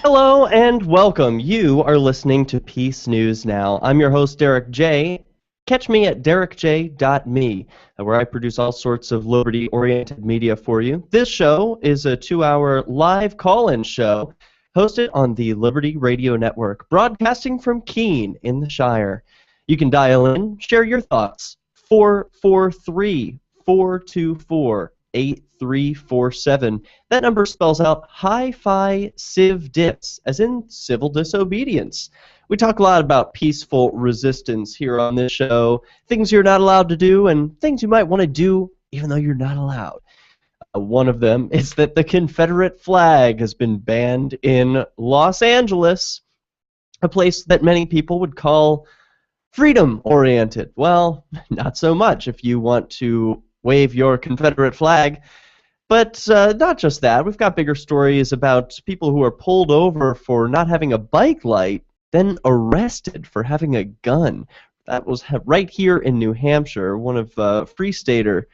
Hello and welcome. You are listening to Peace News Now. I'm your host, Derek J. Catch me at derekj.me, where I produce all sorts of liberty-oriented media for you. This show is a 2-hour live call-in show hosted on the Liberty Radio Network, broadcasting from Keene in the Shire. You can dial in, share your thoughts, 443-424-8347. That number spells out Hi-Fi Civ Dis, as in civil disobedience. We talk a lot about peaceful resistance here on this show, things you're not allowed to do, and things you might want to do even though you're not allowed. One of them is that the Confederate flag has been banned in Los Angeles, a place that many people would call freedom-oriented. Well, not so much if you want to wave your Confederate flag. But not just that. We've got bigger stories about people who are pulled over for not having a bike light, then arrested for having a gun. That was right here in New Hampshire. One of Free Stater,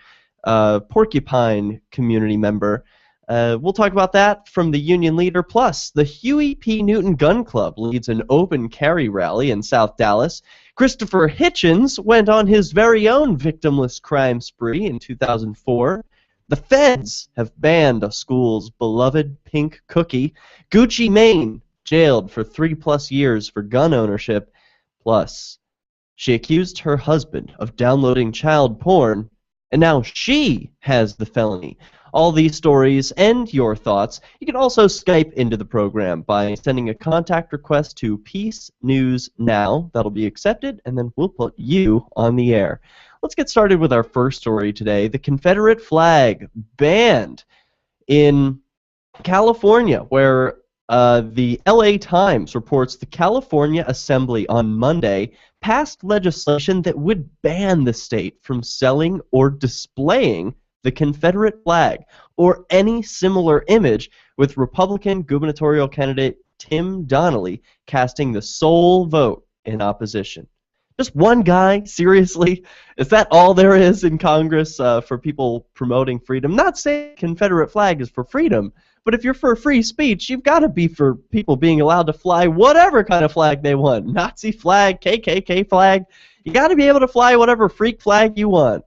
Porcupine community member. We'll talk about that from the union leader. Plus, the Huey P. Newton Gun Club leads an open carry rally in South Dallas. Christopher Hitchens went on his very own victimless crime spree in 2004. The feds have banned a school's beloved pink cookie. Gucci Mane jailed for 3+ years for gun ownership. Plus, she accused her husband of downloading child porn, and now she has the felony. All these stories and your thoughts, you can also Skype into the program by sending a contact request to PeaceNewsNow. That'll be accepted, and then we'll put you on the air. Let's get started with our first story today. The Confederate flag banned in California, where the LA Times reports the California Assembly on Monday passed legislation that would ban the state from selling or displaying the Confederate flag or any similar image, with Republican gubernatorial candidate Tim Donnelly casting the sole vote in opposition. Just one guy? Seriously? Is that all there is in Congress for people promoting freedom? Not saying Confederate flag is for freedom, but if you're for free speech, you've got to be for people being allowed to fly whatever kind of flag they want. Nazi flag, KKK flag. You got to be able to fly whatever freak flag you want.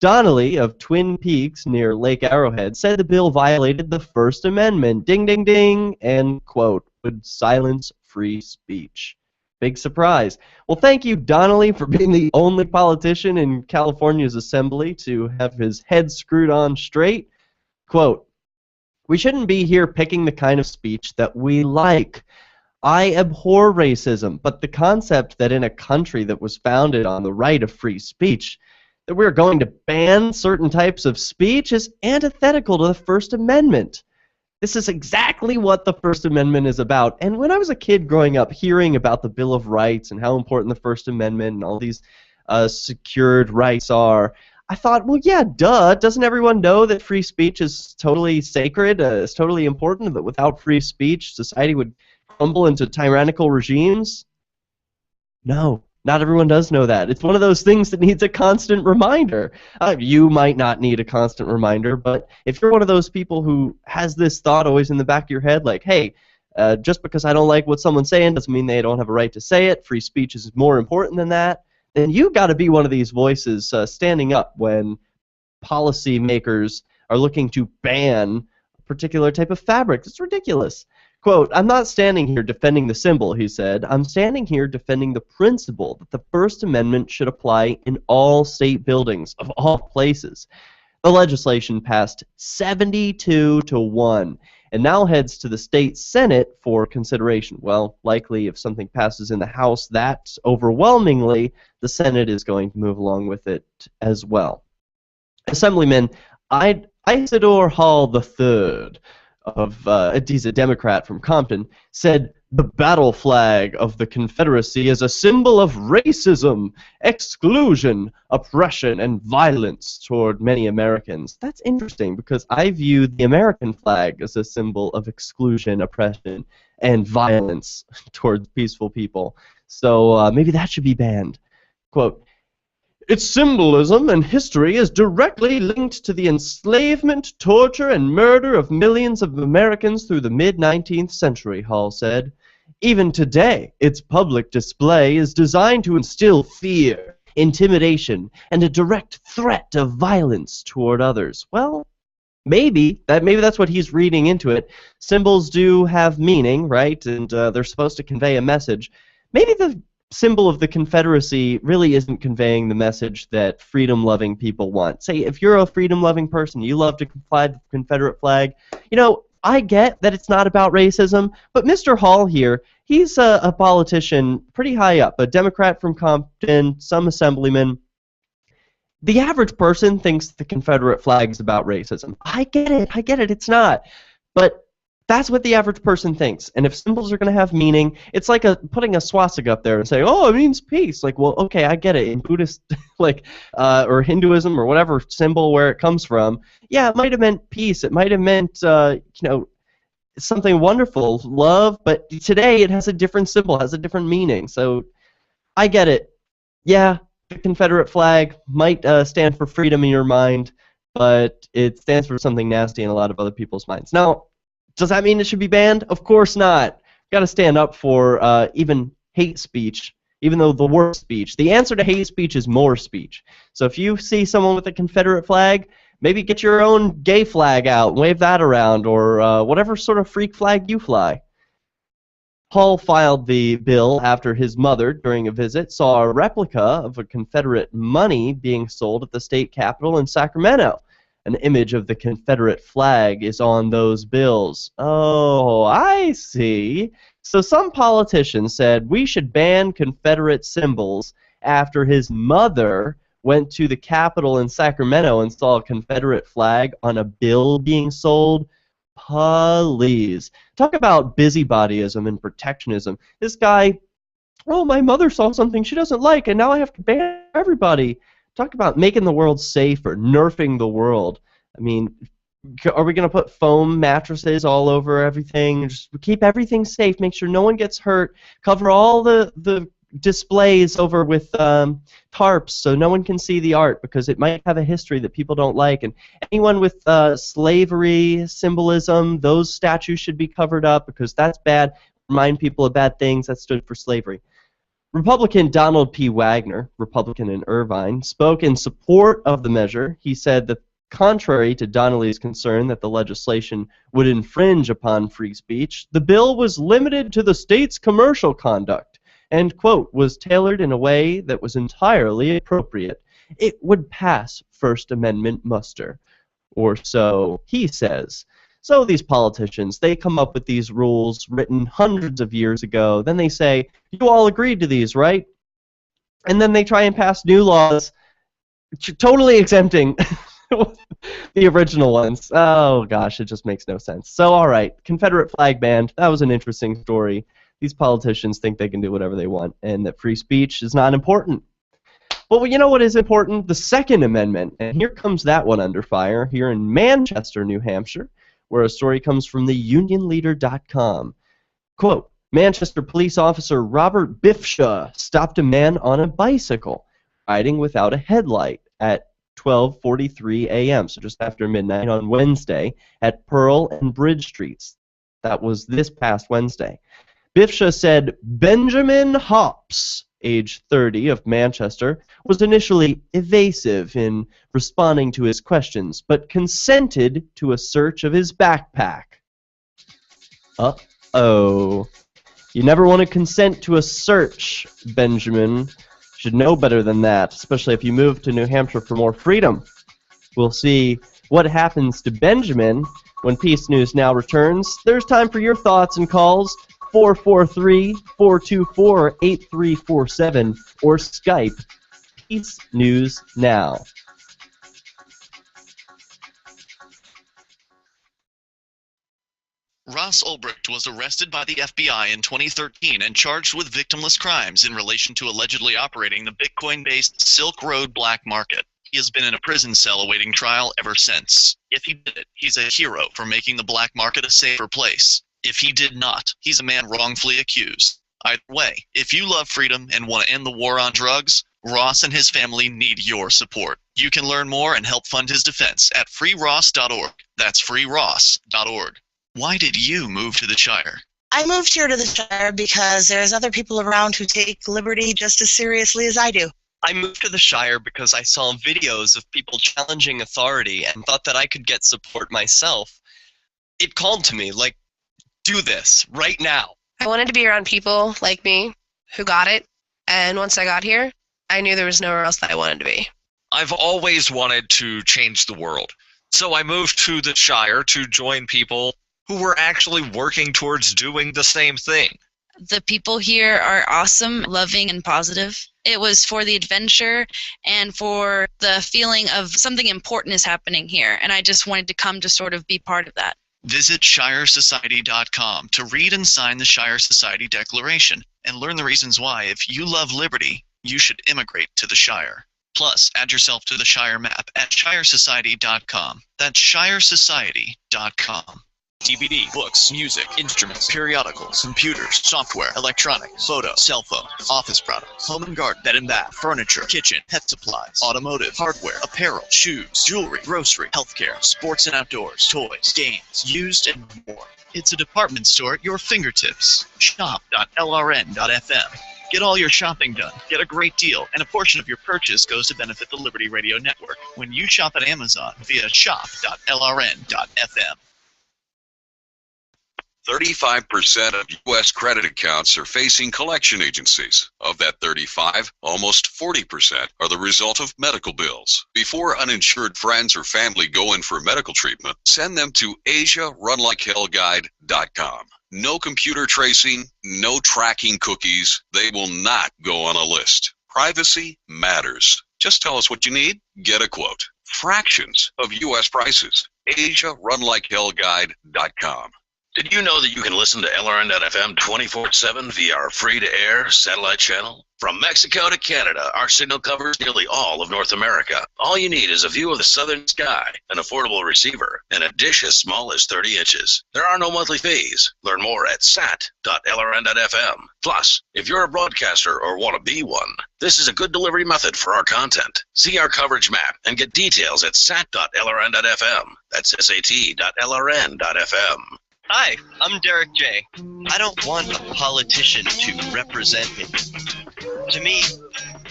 Donnelly of Twin Peaks near Lake Arrowhead said the bill violated the First Amendment, ding, ding, ding, and, quote, would silence free speech. Big surprise. Well, thank you, Donnelly, for being the only politician in California's assembly to have his head screwed on straight. Quote, we shouldn't be here picking the kind of speech that we like. I abhor racism, but the concept that in a country that was founded on the right of free speech, that we're going to ban certain types of speech is antithetical to the First Amendment. This is exactly what the First Amendment is about. And when I was a kid growing up, hearing about the Bill of Rights and how important the First Amendment and all these secured rights are, I thought, well, yeah, duh. Doesn't everyone know that free speech is totally sacred, is totally important, that without free speech, society would crumble into tyrannical regimes? No. Not everyone does know that. It's one of those things that needs a constant reminder. You might not need a constant reminder, but if you're one of those people who has this thought always in the back of your head, like, hey, just because I don't like what someone's saying doesn't mean they don't have a right to say it. Free speech is more important than that. Then you've got to be one of these voices standing up when policymakers are looking to ban a particular type of fabric. It's ridiculous. Quote, I'm not standing here defending the symbol, he said. I'm standing here defending the principle that the First Amendment should apply in all state buildings of all places. The legislation passed 72-1 and now heads to the state Senate for consideration. Well, likely if something passes in the House that overwhelmingly, the Senate is going to move along with it as well. Assemblyman Isidore Hall III, he's a Democrat from Compton, said the battle flag of the Confederacy is a symbol of racism, exclusion, oppression, and violence toward many Americans. That's interesting because I view the American flag as a symbol of exclusion, oppression, and violence towards peaceful people. So maybe that should be banned. Quote, Its symbolism and history is directly linked to the enslavement, torture, and murder of millions of Americans through the mid-19th century, Hall said. Even today, its public display is designed to instill fear, intimidation, and a direct threat of violence toward others. Well, maybe that's what he's reading into it. Symbols do have meaning, right? And they're supposed to convey a message. Maybe the symbol of the Confederacy really isn't conveying the message that freedom-loving people want. Say, if you're a freedom-loving person, you love to fly the Confederate flag, you know, I get that it's not about racism, but Mr. Hall here, he's a politician pretty high up, a Democrat from Compton, some assemblyman. The average person thinks the Confederate flag is about racism. I get it, it's not. But that's what the average person thinks. And if symbols are going to have meaning, it's like putting a swastika up there and saying, oh, it means peace. Like, well, okay, I get it. In Buddhist, or Hinduism or whatever symbol where it comes from, yeah, it might have meant peace. It might have meant, something wonderful, love. But today it has a different symbol, has a different meaning. So I get it. Yeah, the Confederate flag might stand for freedom in your mind, but it stands for something nasty in a lot of other people's minds. Now, does that mean it should be banned? Of course not. Got to stand up for even hate speech, even though the worst speech. The answer to hate speech is more speech. So if you see someone with a Confederate flag, maybe get your own gay flag out and wave that around, or whatever sort of freak flag you fly. Hall filed the bill after his mother, during a visit, saw a replica of a Confederate money being sold at the state capitol in Sacramento. An image of the Confederate flag is on those bills. Oh, I see. So some politician said we should ban Confederate symbols after his mother went to the Capitol in Sacramento and saw a Confederate flag on a bill being sold. Please. Talk about busybodyism and protectionism. This guy, oh, my mother saw something she doesn't like, and now I have to ban everybody. Talk about making the world safer, nerfing the world. I mean, are we going to put foam mattresses all over everything? Just keep everything safe, make sure no one gets hurt, cover all the displays over with tarps so no one can see the art because it might have a history that people don't like. And anyone with slavery symbolism, those statues should be covered up because that's bad. Remind people of bad things. That stood for slavery. Republican Donald P. Wagner, Republican in Irvine, spoke in support of the measure. He said that contrary to Donnelly's concern that the legislation would infringe upon free speech, the bill was limited to the state's commercial conduct and, quote, was tailored in a way that was entirely appropriate. It would pass First Amendment muster. Or so he says. So these politicians, they come up with these rules written hundreds of years ago. Then they say, you all agreed to these, right? And then they try and pass new laws totally exempting the original ones. Oh, gosh, it just makes no sense. So, all right, Confederate flag banned. That was an interesting story. These politicians think they can do whatever they want and that free speech is not important. Well, you know what is important? The Second Amendment. And here comes that one under fire here in Manchester, New Hampshire, where a story comes from the UnionLeader.com. Quote, Manchester police officer Robert Biffshaw stopped a man on a bicycle riding without a headlight at 12:43 a.m., so just after midnight on Wednesday, at Pearl and Bridge Streets. That was this past Wednesday. Biffshaw said Benjamin Hops, age 30, of Manchester, was initially evasive in responding to his questions, but consented to a search of his backpack. Uh-oh. You never want to consent to a search, Benjamin. Should know better than that, especially if you move to New Hampshire for more freedom. We'll see what happens to Benjamin when Peace News Now returns. There's time for your thoughts and calls. 443-424-8347 or Skype Peace News Now. Ross Ulbricht was arrested by the FBI in 2013 and charged with victimless crimes in relation to allegedly operating the Bitcoin-based Silk Road black market. He has been in a prison cell awaiting trial ever since. If he did it, he's a hero for making the black market a safer place. If he did not, he's a man wrongfully accused. Either way, if you love freedom and want to end the war on drugs, Ross and his family need your support. You can learn more and help fund his defense at freeross.org. That's freeross.org. Why did you move to the Shire? I moved here to the Shire because there's other people around who take liberty just as seriously as I do. I moved to the Shire because I saw videos of people challenging authority and thought that I could get support myself. It called to me, like, do this, right now. I wanted to be around people like me who got it, and once I got here, I knew there was nowhere else that I wanted to be. I've always wanted to change the world, so I moved to the Shire to join people who were actually working towards doing the same thing. The people here are awesome, loving, and positive. It was for the adventure and for the feeling of something important is happening here, and I just wanted to come to sort of be part of that. Visit ShireSociety.com to read and sign the Shire Society Declaration and learn the reasons why, if you love liberty, you should immigrate to the Shire. Plus, add yourself to the Shire map at ShireSociety.com. That's ShireSociety.com. DVD, books, music, instruments, periodicals, computers, software, electronics, photo, cell phone, office products, home and garden, bed and bath, furniture, kitchen, pet supplies, automotive, hardware, apparel, shoes, jewelry, grocery, healthcare, sports and outdoors, toys, games, used, and more. It's a department store at your fingertips. Shop.lrn.fm. Get all your shopping done, get a great deal, and a portion of your purchase goes to benefit the Liberty Radio Network when you shop at Amazon via shop.lrn.fm. 35% of U.S. credit accounts are facing collection agencies. Of that 35, almost 40% are the result of medical bills. Before uninsured friends or family go in for medical treatment, send them to AsiaRunLikeHellGuide.com. No computer tracing, no tracking cookies. They will not go on a list. Privacy matters. Just tell us what you need, get a quote. Fractions of U.S. prices. AsiaRunLikeHellGuide.com. Did you know that you can listen to LRN.FM 24/7 via our free-to-air satellite channel? From Mexico to Canada, our signal covers nearly all of North America. All you need is a view of the southern sky, an affordable receiver, and a dish as small as 30 inches. There are no monthly fees. Learn more at sat.lrn.fm. Plus, if you're a broadcaster or want to be one, this is a good delivery method for our content. See our coverage map and get details at sat.lrn.fm. That's sat.lrn.fm. Hi, I'm Derek J. I don't want a politician to represent me. To me,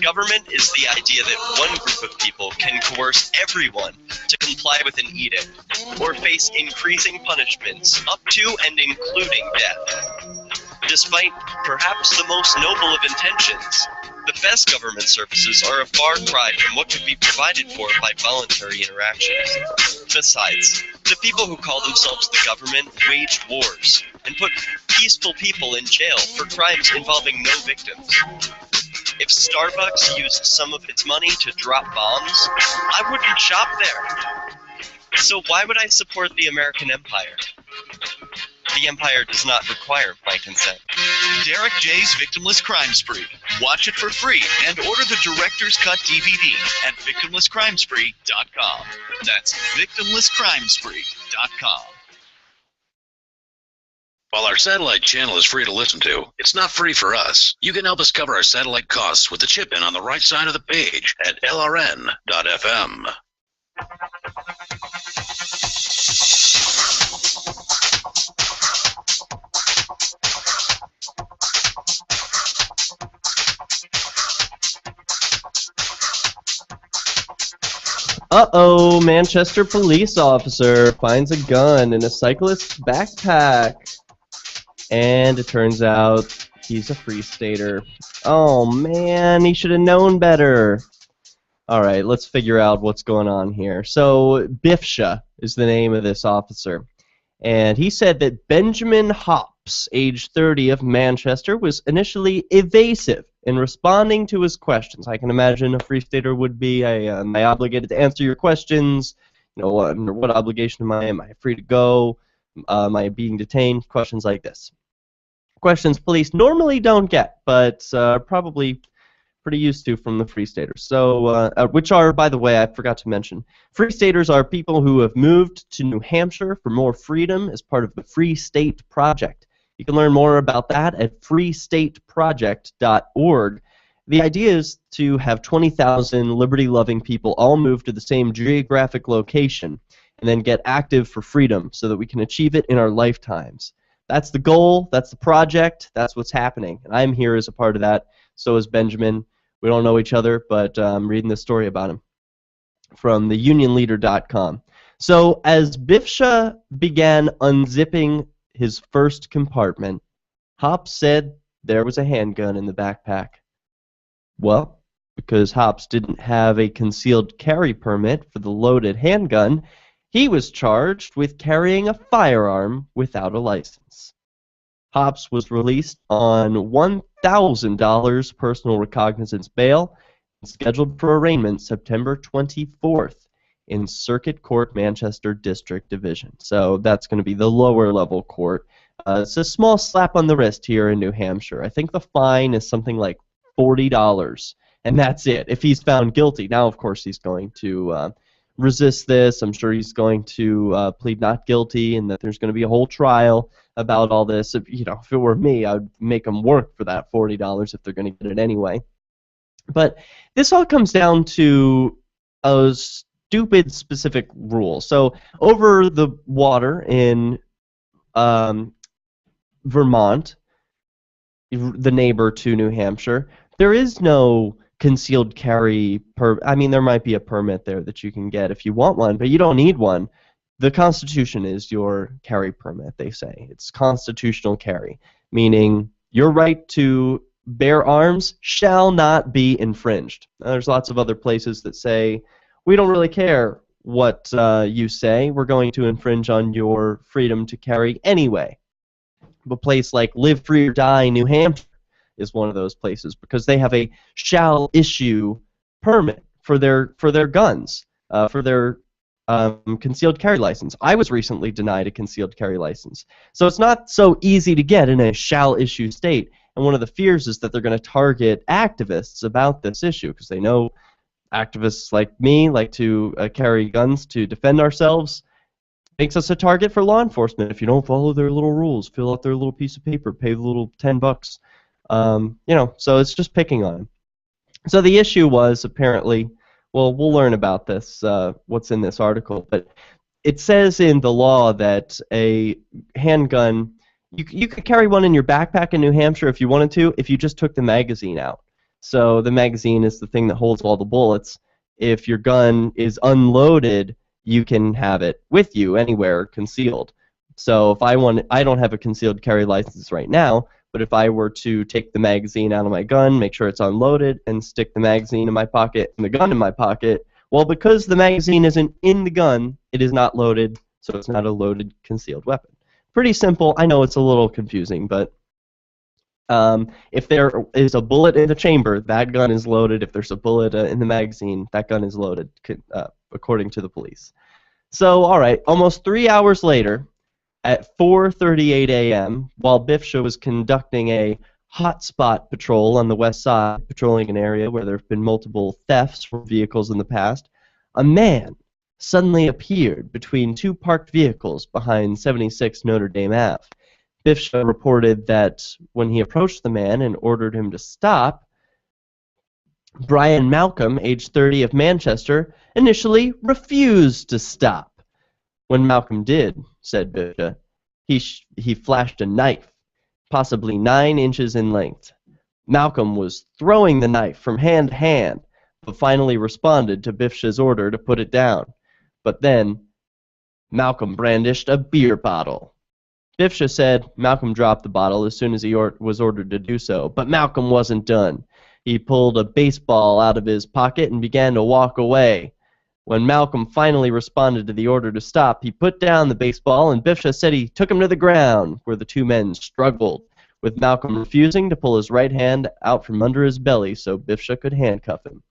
government is the idea that one group of people can coerce everyone to comply with an edict or face increasing punishments up to and including death. Despite perhaps the most noble of intentions, the best government services are a far cry from what could be provided for by voluntary interactions. Besides, the people who call themselves the government wage wars and put peaceful people in jail for crimes involving no victims. If Starbucks used some of its money to drop bombs, I wouldn't shop there. So why would I support the American empire? The empire does not require my consent. Derek J's Victimless Crime Spree. Watch it for free and order the Director's Cut DVD at victimlesscrimespree.com. That's victimlesscrimespree.com. While our satellite channel is free to listen to, it's not free for us. You can help us cover our satellite costs with the chip-in on the right side of the page at lrn.fm. Uh-oh, Manchester police officer finds a gun in a cyclist's backpack. And it turns out he's a Free Stater. Oh man, he should have known better. Alright, let's figure out what's going on here. So, Bifsha is the name of this officer. And he said that Benjamin Hops, age 30 of Manchester, was initially evasive in responding to his questions. I can imagine a Free Stater would be, am I obligated to answer your questions? You know, under what obligation am I? Am I free to go? Am I being detained? Questions like this. Questions police normally don't get, but probably pretty used to from the Free Staters. So, which are, by the way, I forgot to mention, Free Staters are people who have moved to New Hampshire for more freedom as part of the Free State Project. You can learn more about that at freestateproject.org. The idea is to have 20,000 liberty-loving people all move to the same geographic location and then get active for freedom so that we can achieve it in our lifetimes. That's the goal, that's the project, that's what's happening. And I'm here as a part of that. So is Benjamin. We don't know each other, but I'm reading this story about him from theunionleader.com. So as Bifsha began unzipping his first compartment, Hops said there was a handgun in the backpack. Well, because Hops didn't have a concealed carry permit for the loaded handgun, he was charged with carrying a firearm without a license. Hops was released on $1,000 personal recognizance bail and scheduled for arraignment September 24th in Circuit Court, Manchester District Division. So that's going to be the lower level court. It's a small slap on the wrist here in New Hampshire. I think the fine is something like $40, and that's it, if he's found guilty. Now, of course, he's going to resist this. I'm sure he's going to plead not guilty, and that there's going to be a whole trial about all this. If it were me, I would make them work for that $40 if they're going to get it anyway. But this all comes down to a stupid specific rule. So over the water in Vermont, the neighbor to New Hampshire, there is no concealed carry I mean, there might be a permit there that you can get if you want one, but you don't need one. The Constitution is your carry permit, they say. It's constitutional carry, meaning your right to bear arms shall not be infringed. Now, there's lots of other places that say, we don't really care what you say. We're going to infringe on your freedom to carry anyway. A place like Live Free or Die, New Hampshire, is one of those places because they have a shall issue permit for their guns, for their concealed carry license. I was recently denied a concealed carry license. So it's not so easy to get in a shall issue state. And one of the fears is that they're going to target activists about this issue because they know activists like me like to carry guns to defend ourselves. Makes us a target for law enforcement if you don't follow their little rules, fill out their little piece of paper, pay the little $10. So it's just picking on them. So the issue was apparently, well, we'll learn about this, what's in this article, but it says in the law that a handgun, you could carry one in your backpack in New Hampshire if you wanted to, if you just took the magazine out. So the magazine is the thing that holds all the bullets. If your gun is unloaded, you can have it with you anywhere concealed. So if I don't have a concealed carry license right now, but if I were to take the magazine out of my gun, make sure it's unloaded, and stick the magazine in my pocket and the gun in my pocket, well, because the magazine isn't in the gun, it is not loaded, so it's not a loaded concealed weapon. Pretty simple. I know it's a little confusing, but if there is a bullet in the chamber, that gun is loaded. If there's a bullet in the magazine, that gun is loaded, according to the police. So, all right, almost 3 hours later, at 4:38 a.m., while Bifsha was conducting a hotspot patrol on the west side, patrolling an area where there have been multiple thefts from vehicles in the past, a man suddenly appeared between two parked vehicles behind 76 Notre Dame Ave. Bifsha reported that when he approached the man and ordered him to stop, Brian Malcolm, age 30 of Manchester, initially refused to stop. When Malcolm did, said Bifsha, he flashed a knife, possibly 9 inches in length. Malcolm was throwing the knife from hand to hand, but finally responded to Bifsha's order to put it down. But then, Malcolm brandished a beer bottle. Bifsha said Malcolm dropped the bottle as soon as he was ordered to do so, but Malcolm wasn't done. He pulled a baseball out of his pocket and began to walk away. When Malcolm finally responded to the order to stop, he put down the baseball, and Bifsha said he took him to the ground, where the two men struggled, with Malcolm refusing to pull his right hand out from under his belly so Bifsha could handcuff him.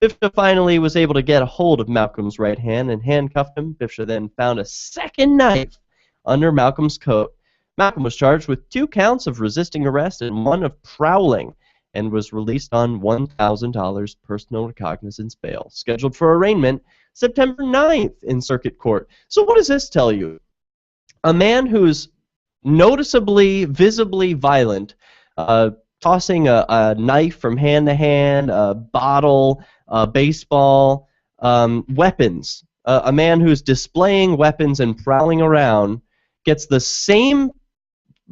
Bifsha finally was able to get a hold of Malcolm's right hand and handcuffed him. Bifsha then found a second knife under Malcolm's coat. Malcolm was charged with 2 counts of resisting arrest and 1 of prowling, and was released on $1,000 personal recognizance bail, scheduled for arraignment September 9th in Circuit Court. So what does this tell you? A man who's noticeably, visibly violent tossing a knife from hand to hand, a bottle, a baseball, weapons. A man who's displaying weapons and prowling around gets the same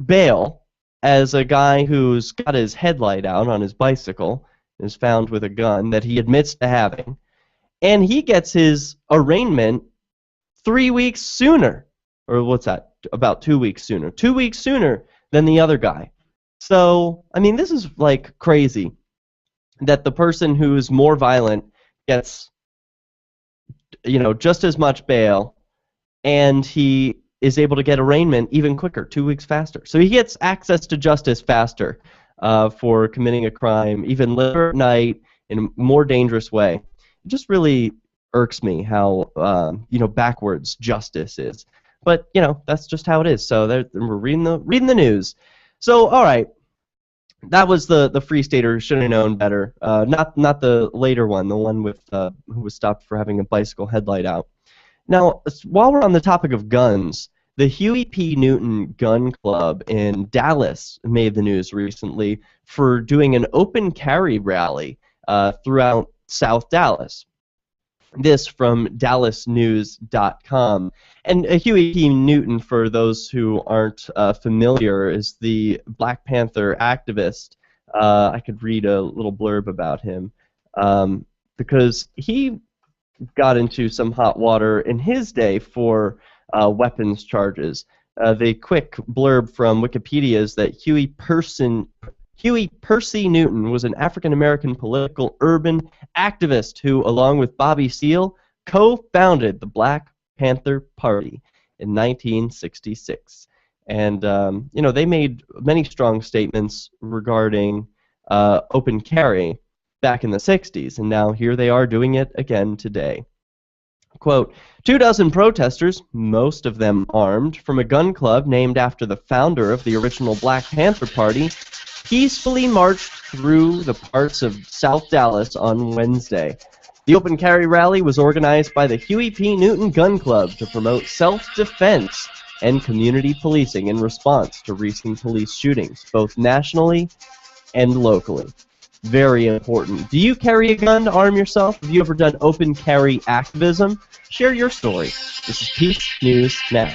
bail as a guy who's got his headlight out on his bicycle, is found with a gun that he admits to having, and he gets his arraignment 3 weeks sooner. Or what's that? About 2 weeks sooner. 2 weeks sooner than the other guy. So, I mean, this is like crazy that the person who's more violent gets, just as much bail, and he is able to get arraignment even quicker, 2 weeks faster. So he gets access to justice faster for committing a crime, even later at night, in a more dangerous way. It just really irks me how, backwards justice is. But, that's just how it is. So we're reading the news. So, all right. That was the Free Stater who should have known better. Not the later one, the one with who was stopped for having a bicycle headlight out. Now, while we're on the topic of guns, the Huey P. Newton Gun Club in Dallas made the news recently for doing an open carry rally throughout South Dallas. This from DallasNews.com. And Huey P. Newton, for those who aren't familiar, is the Black Panther activist. I could read a little blurb about him because he got into some hot water in his day for weapons charges. The quick blurb from Wikipedia is that Huey Percy Newton was an African-American political urban activist who, along with Bobby Seale, co-founded the Black Panther Party in 1966. And, they made many strong statements regarding open carry back in the 60s, and now here they are doing it again today. Quote, 24 protesters, most of them armed, from a gun club named after the founder of the original Black Panther Party, peacefully marched through the parts of South Dallas on Wednesday. The open carry rally was organized by the Huey P. Newton Gun Club to promote self-defense and community policing in response to recent police shootings, both nationally and locally. Very important. Do you carry a gun to arm yourself? Have you ever done open carry activism? Share your story. This is Peace News Now.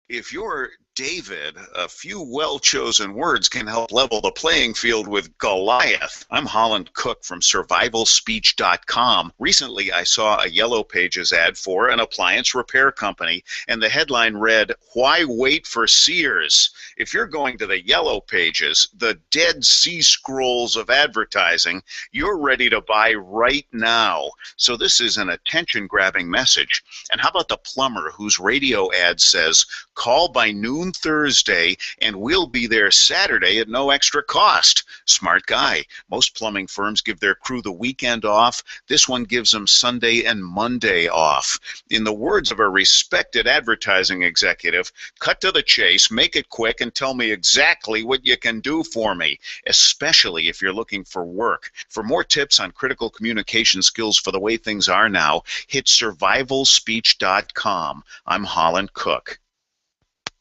If you're David, a few well-chosen words can help level the playing field with Goliath. I'm Holland Cook from survivalspeech.com. Recently, I saw a Yellow Pages ad for an appliance repair company, and the headline read, "Why wait for Sears?" If you're going to the Yellow Pages, the Dead Sea Scrolls of advertising, you're ready to buy right now. So this is an attention-grabbing message. And how about the plumber whose radio ad says, "Call by noon Thursday and we'll be there Saturday at no extra cost"? Smart guy. Most plumbing firms give their crew the weekend off. This one gives them Sunday and Monday off. In the words of a respected advertising executive, cut to the chase, make it quick, and tell me exactly what you can do for me, especially if you're looking for work. For more tips on critical communication skills for the way things are now, hit survivalspeech.com. I'm Holland Cook.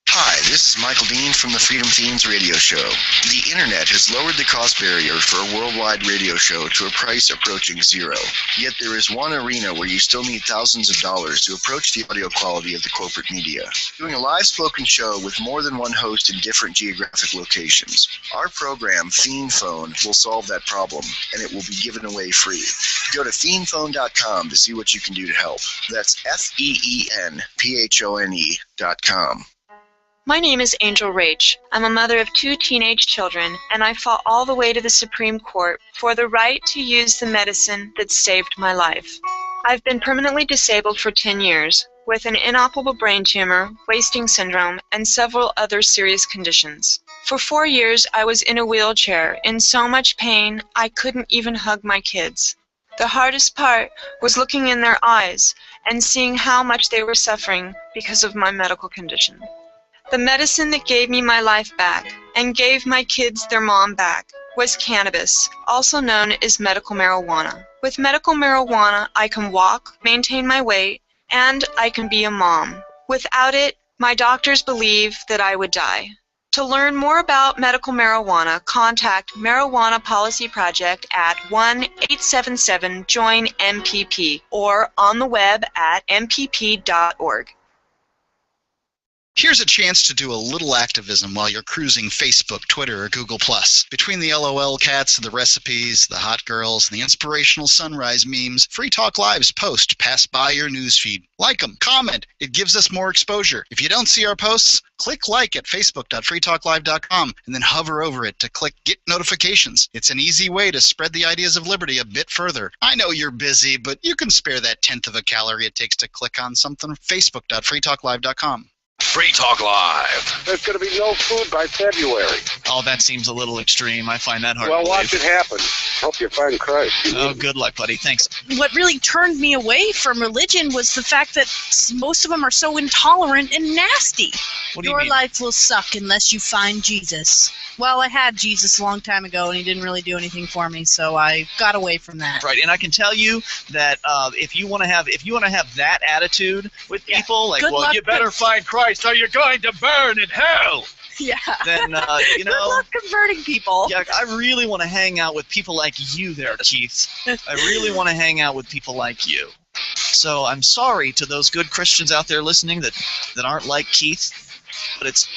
Hi, this is Michael Dean from the Freedom Fiends radio show. The internet has lowered the cost barrier for a worldwide radio show to a price approaching zero. Yet there is one arena where you still need thousands of dollars to approach the audio quality of the corporate media. Doing a live spoken show with more than one host in different geographic locations. Our program, Fiend Phone, will solve that problem, and it will be given away free. Go to fiendphone.com to see what you can do to help. That's FEENPHONE.com. My name is Angel Rach. I'm a mother of 2 teenage children, and I fought all the way to the Supreme Court for the right to use the medicine that saved my life. I've been permanently disabled for 10 years, with an inoperable brain tumor, wasting syndrome, and several other serious conditions. For 4 years, I was in a wheelchair, in so much pain, I couldn't even hug my kids. The hardest part was looking in their eyes and seeing how much they were suffering because of my medical condition. The medicine that gave me my life back and gave my kids their mom back was cannabis, also known as medical marijuana. With medical marijuana, I can walk, maintain my weight, and I can be a mom. Without it, my doctors believe that I would die. To learn more about medical marijuana, contact Marijuana Policy Project at 1-877-JOIN-MPP or on the web at mpp.org. Here's a chance to do a little activism while you're cruising Facebook, Twitter, or Google+. Between the LOL cats, the recipes, the hot girls, and the inspirational sunrise memes, Free Talk Live's posts pass by your newsfeed. Like them, comment. It gives us more exposure. If you don't see our posts, click like at facebook.freetalklive.com and then hover over it to click Get Notifications. It's an easy way to spread the ideas of liberty a bit further. I know you're busy, but you can spare that 1/10 of a calorie it takes to click on something. facebook.freetalklive.com. Free Talk Live. There's going to be no food by February. Oh, that seems a little extreme. I find that hard Well, to believe. watch it happen. Hope you find Christ. Oh, good luck, buddy. Thanks. What really turned me away from religion was the fact that most of them are so intolerant and nasty. What do you Your mean? life will suck unless you find Jesus. Well, I had Jesus a long time ago, and he didn't really do anything for me, so I got away from that. Right, and I can tell you that if you want to have that attitude with people, like, Good well, luck you better find Christ, or you're going to burn in hell. Yeah. Then you know. Good luck converting people. Yeah, I really want to hang out with people like you, there, Keith. I really want to hang out with people like you. So I'm sorry to those good Christians out there listening that aren't like Keith. But it's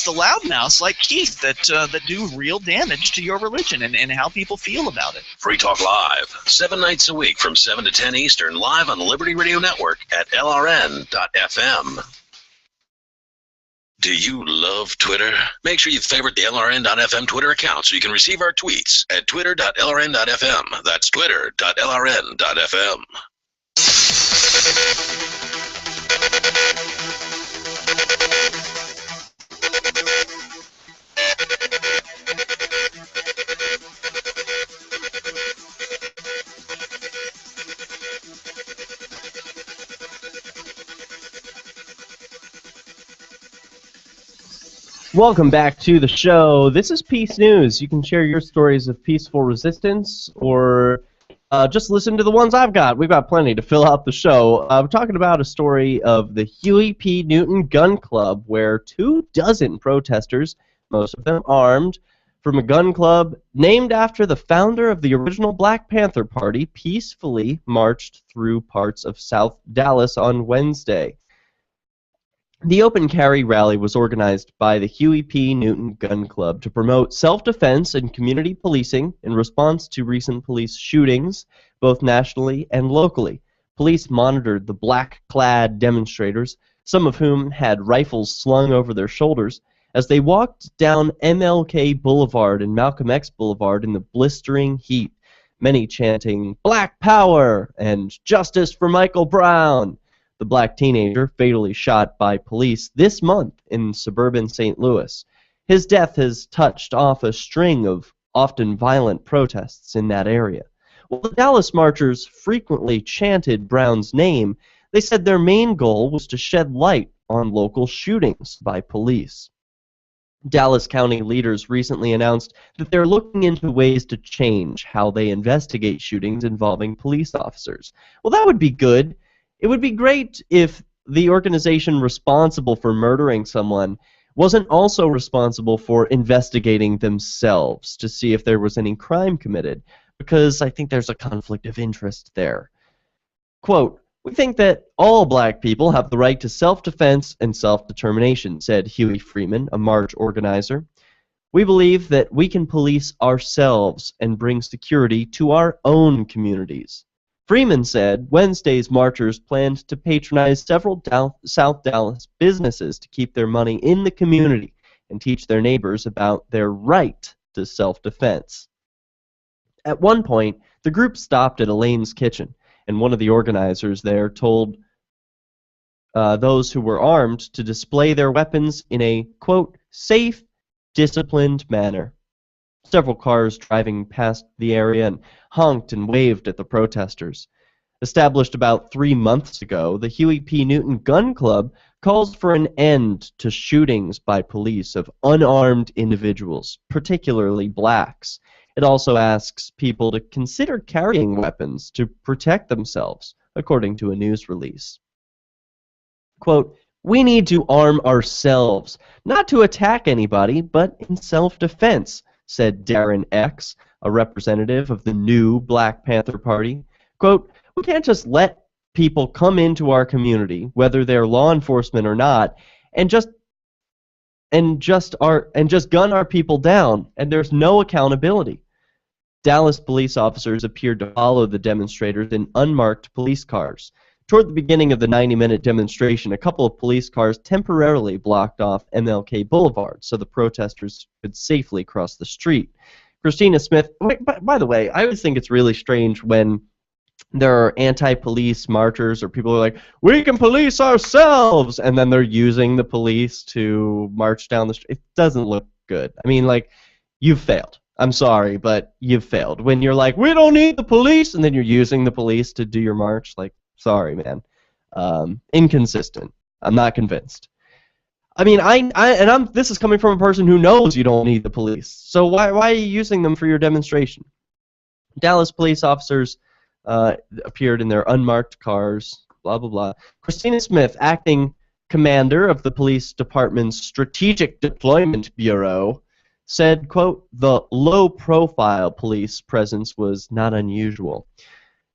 the loudmouths like Keith that do real damage to your religion and how people feel about it. Free Talk Live, 7 nights a week from 7 to 10 Eastern, live on the Liberty Radio Network at LRN.FM. Do you love Twitter? Make sure you favorite the LRN.FM Twitter account so you can receive our tweets at twitter.lrn.fm. That's twitter.lrn.fm. Welcome back to the show. This is Peace News. You can share your stories of peaceful resistance or just listen to the ones I've got. We've got plenty to fill out the show. We're talking about a story of the Huey P. Newton Gun Club where 24 protesters, most of them armed, from a gun club named after the founder of the original Black Panther Party peacefully marched through parts of South Dallas on Wednesday. The open carry rally was organized by the Huey P. Newton Gun Club to promote self-defense and community policing in response to recent police shootings, both nationally and locally. Police monitored the black-clad demonstrators, some of whom had rifles slung over their shoulders, as they walked down MLK Boulevard and Malcolm X Boulevard in the blistering heat, many chanting, "Black Power!" and "Justice for Michael Brown!" The black teenager fatally shot by police this month in suburban St. Louis. His death has touched off a string of often violent protests in that area. While the Dallas marchers frequently chanted Brown's name, they said their main goal was to shed light on local shootings by police. Dallas County leaders recently announced that they're looking into ways to change how they investigate shootings involving police officers. Well, that would be good. It would be great if the organization responsible for murdering someone wasn't also responsible for investigating themselves to see if there was any crime committed, because I think there's a conflict of interest there. Quote, "We think that all black people have the right to self-defense and self-determination," said Huey Freeman, a march organizer. "We believe that we can police ourselves and bring security to our own communities." Freeman said Wednesday's marchers planned to patronize several South Dallas businesses to keep their money in the community and teach their neighbors about their right to self-defense. At one point, the group stopped at Elaine's Kitchen, and one of the organizers there told those who were armed to display their weapons in a, quote, "safe, disciplined manner." Several cars driving past the area and honked and waved at the protesters. Established about 3 months ago, the Huey P. Newton Gun Club calls for an end to shootings by police of unarmed individuals, particularly blacks. It also asks people to consider carrying weapons to protect themselves, according to a news release. Quote, We need to arm ourselves, not to attack anybody, but in self-defense, said Darren X, a representative of the new Black Panther Party. Quote, we can't just let people come into our community, whether they're law enforcement or not, and just gun our people down, and there's no accountability. Dallas police officers appeared to follow the demonstrators in unmarked police cars. Toward the beginning of the 90-minute demonstration, a couple of police cars temporarily blocked off MLK Boulevard so the protesters could safely cross the street. Christina Smith, by the way, I always think it's really strange when there are anti-police marchers or people who are like, we can police ourselves, and then they're using the police to march down the street. It doesn't look good. I mean, like, you've failed. I'm sorry, but you've failed. When you're like, we don't need the police, and then you're using the police to do your march, like, sorry, man. Inconsistent. I'm not convinced. I mean, this is coming from a person who knows you don't need the police. So why are you using them for your demonstration? Dallas police officers appeared in their unmarked cars, blah, blah, blah. Christina Smith, acting commander of the police department's Strategic Deployment Bureau, said, quote, the low-profile police presence was not unusual.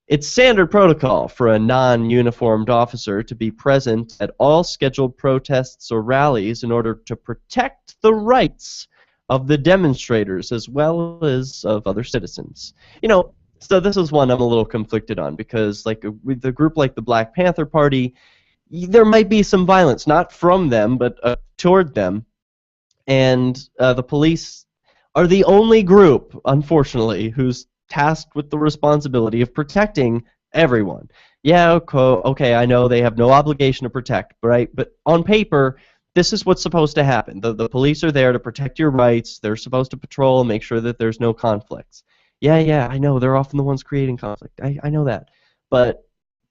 It's standard protocol for a non-uniformed officer to be present at all scheduled protests or rallies in order to protect the rights of the demonstrators as well as of other citizens. You know, so this is one I'm a little conflicted on because, like, with a group like the Black Panther Party, there might be some violence, not from them, but toward them. And the police are the only group, unfortunately, who's tasked with the responsibility of protecting everyone. Yeah, okay, I know they have no obligation to protect, right? But on paper, this is what's supposed to happen. The police are there to protect your rights. They're supposed to patrol and make sure that there's no conflicts. Yeah, I know. They're often the ones creating conflict. I know that. But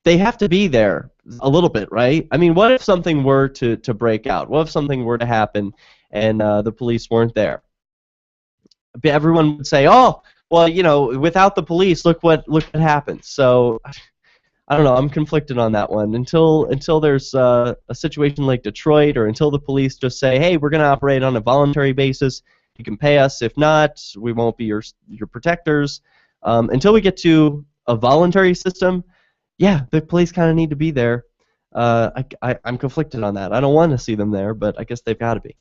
they have to be there a little bit, right? I mean, what if something were to break out? What if something were to happen and the police weren't there? Everyone would say, oh, well, you know, without the police, look what happens. So, I don't know. I'm conflicted on that one. Until there's a situation like Detroit, or until the police just say, hey, we're going to operate on a voluntary basis. You can pay us. If not, we won't be your protectors. Until we get to a voluntary system, yeah, the police kind of need to be there. I'm conflicted on that. I don't want to see them there, but I guess they've got to be.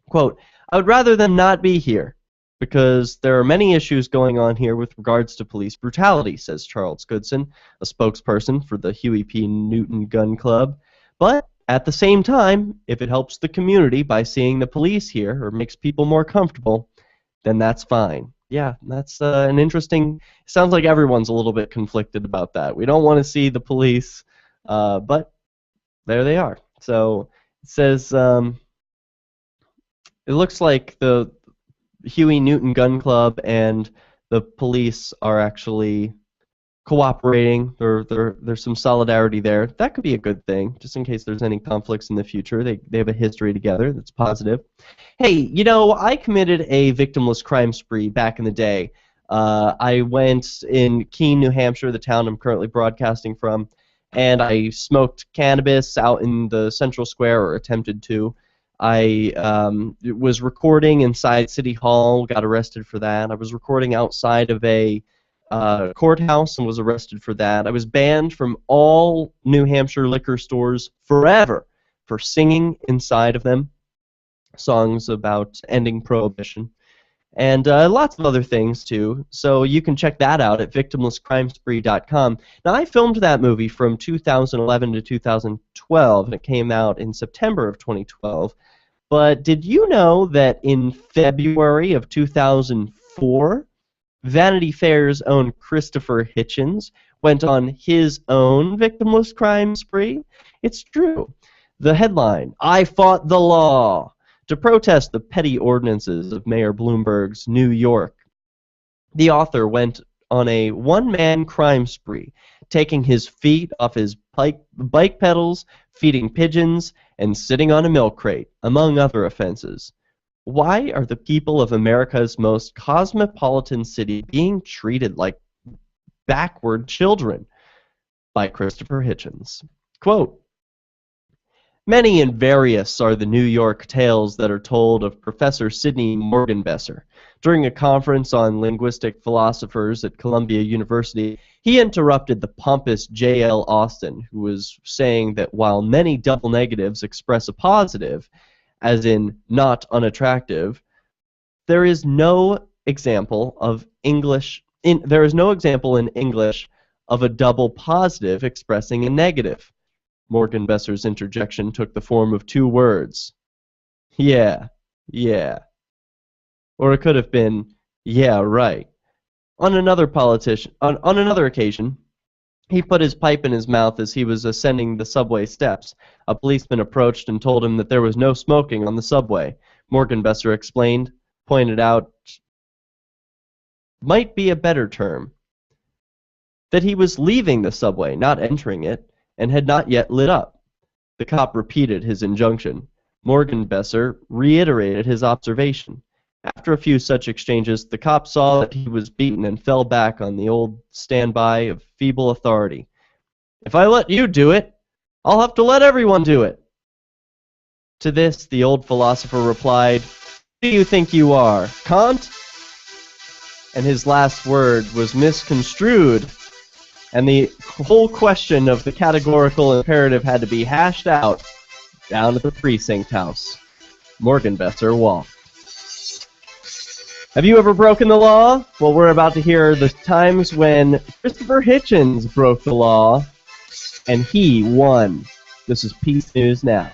Quote, I would rather them not be here, because there are many issues going on here with regards to police brutality, says Charles Goodson, a spokesperson for the Huey P. Newton Gun Club. But at the same time, if it helps the community by seeing the police here or makes people more comfortable, then that's fine. Yeah, that's an interesting... Sounds like everyone's a little bit conflicted about that. We don't want to see the police, but there they are. So it says... it looks like the Huey Newton Gun Club and the police are actually cooperating. There's some solidarity there. That could be a good thing, just in case there's any conflicts in the future. They have a history together that's positive. Hey, you know, I committed a victimless crime spree back in the day. I went in Keene, New Hampshire, the town I'm currently broadcasting from, and I smoked cannabis out in the Central Square, or attempted to. I was recording inside City Hall, got arrested for that. I was recording outside of a courthouse and was arrested for that. I was banned from all New Hampshire liquor stores forever for singing inside of them songs about ending prohibition. And lots of other things, too. So you can check that out at victimlesscrimespree.com. Now, I filmed that movie from 2011 to 2012, and it came out in September of 2012. But did you know that in February of 2004, Vanity Fair's own Christopher Hitchens went on his own victimless crime spree? It's true. The headline, I Fought the Law, to protest the petty ordinances of Mayor Bloomberg's New York. The author went on a one-man crime spree, taking his feet off his bike pedals, feeding pigeons, and sitting on a milk crate, among other offenses. Why are the people of America's most cosmopolitan city being treated like backward children? By Christopher Hitchens. Quote, Many and various are the New York tales that are told of Professor Sidney Morgenbesser. During a conference on linguistic philosophers at Columbia University, he interrupted the pompous J.L. Austin, who was saying that while many double negatives express a positive, as in not unattractive, there is no example in English of a double positive expressing a negative. Morgenbesser's interjection took the form of two words. Yeah. Or it could have been, yeah, right. On another occasion, he put his pipe in his mouth as he was ascending the subway steps. A policeman approached and told him that there was no smoking on the subway. Morgenbesser pointed out, might be a better term, that he was leaving the subway, not entering it, and had not yet lit up. The cop repeated his injunction. Morgenbesser reiterated his observation. After a few such exchanges, the cop saw that he was beaten and fell back on the old standby of feeble authority. If I let you do it, I'll have to let everyone do it. To this, the old philosopher replied, who do you think you are, Kant? And his last word was misconstrued, and the whole question of the categorical imperative had to be hashed out down at the precinct house. Morgenbesser walked. Have you ever broken the law? Well, we're about to hear the times when Christopher Hitchens broke the law, and he won. This is Peace News Now.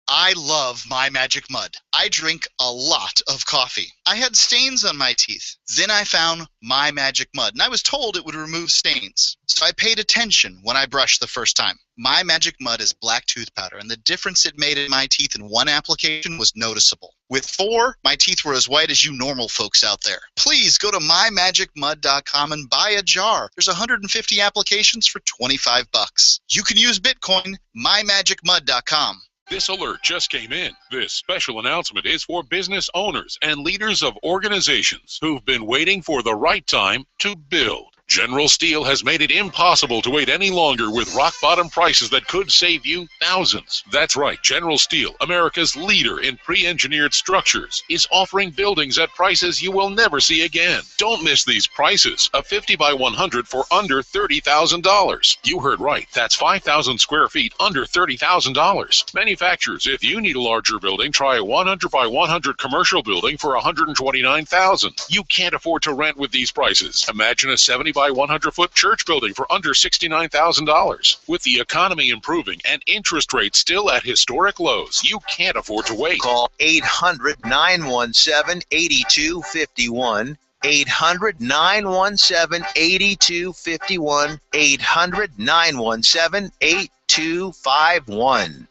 I love My Magic Mud. I drink a lot of coffee. I had stains on my teeth. Then I found My Magic Mud, and I was told it would remove stains. So I paid attention when I brushed the first time. My Magic Mud is black tooth powder, and the difference it made in my teeth in one application was noticeable. With 4, my teeth were as white as you normal folks out there. Please go to mymagicmud.com and buy a jar. There's 150 applications for $25. You can use Bitcoin, mymagicmud.com. This alert just came in. This special announcement is for business owners and leaders of organizations who've been waiting for the right time to build. General Steel has made it impossible to wait any longer with rock-bottom prices that could save you thousands. That's right, General Steel, America's leader in pre-engineered structures, is offering buildings at prices you will never see again. Don't miss these prices. A 50 by 100 for under $30,000. You heard right. That's 5,000 square feet under $30,000. Manufacturers, if you need a larger building, try a 100 by 100 commercial building for $129,000. You can't afford to rent with these prices. Imagine a 70 by 100-foot church building for under $69,000. With the economy improving and interest rates still at historic lows, you can't afford to wait. Call 800-917-8251. 800-917-8251. 800-917-8251.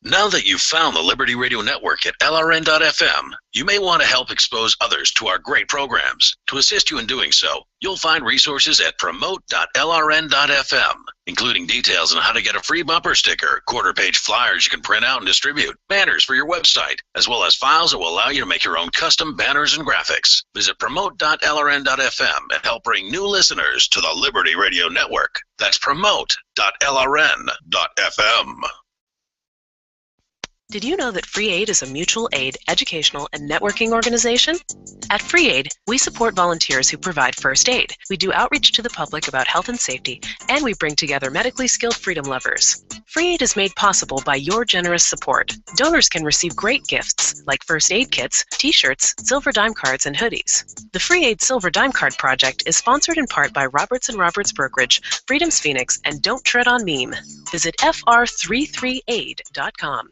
Now that you've found the Liberty Radio Network at LRN.FM, you may want to help expose others to our great programs. To assist you in doing so, you'll find resources at promote.lrn.fm, including details on how to get a free bumper sticker, quarter-page flyers you can print out and distribute, banners for your website, as well as files that will allow you to make your own custom banners and graphics. Visit promote.lrn.fm and help bring new listeners to the Liberty Radio Network. That's promote.lrn.fm. Did you know that Free Aid is a mutual aid, educational, and networking organization? At Free Aid, we support volunteers who provide first aid. We do outreach to the public about health and safety, and we bring together medically skilled freedom lovers. Free Aid is made possible by your generous support. Donors can receive great gifts like first aid kits, t-shirts, silver dime cards, and hoodies. The Free Aid Silver Dime Card Project is sponsored in part by Roberts & Roberts Brokerage, Freedom's Phoenix, and Don't Tread on Meme. Visit fr33aid.com.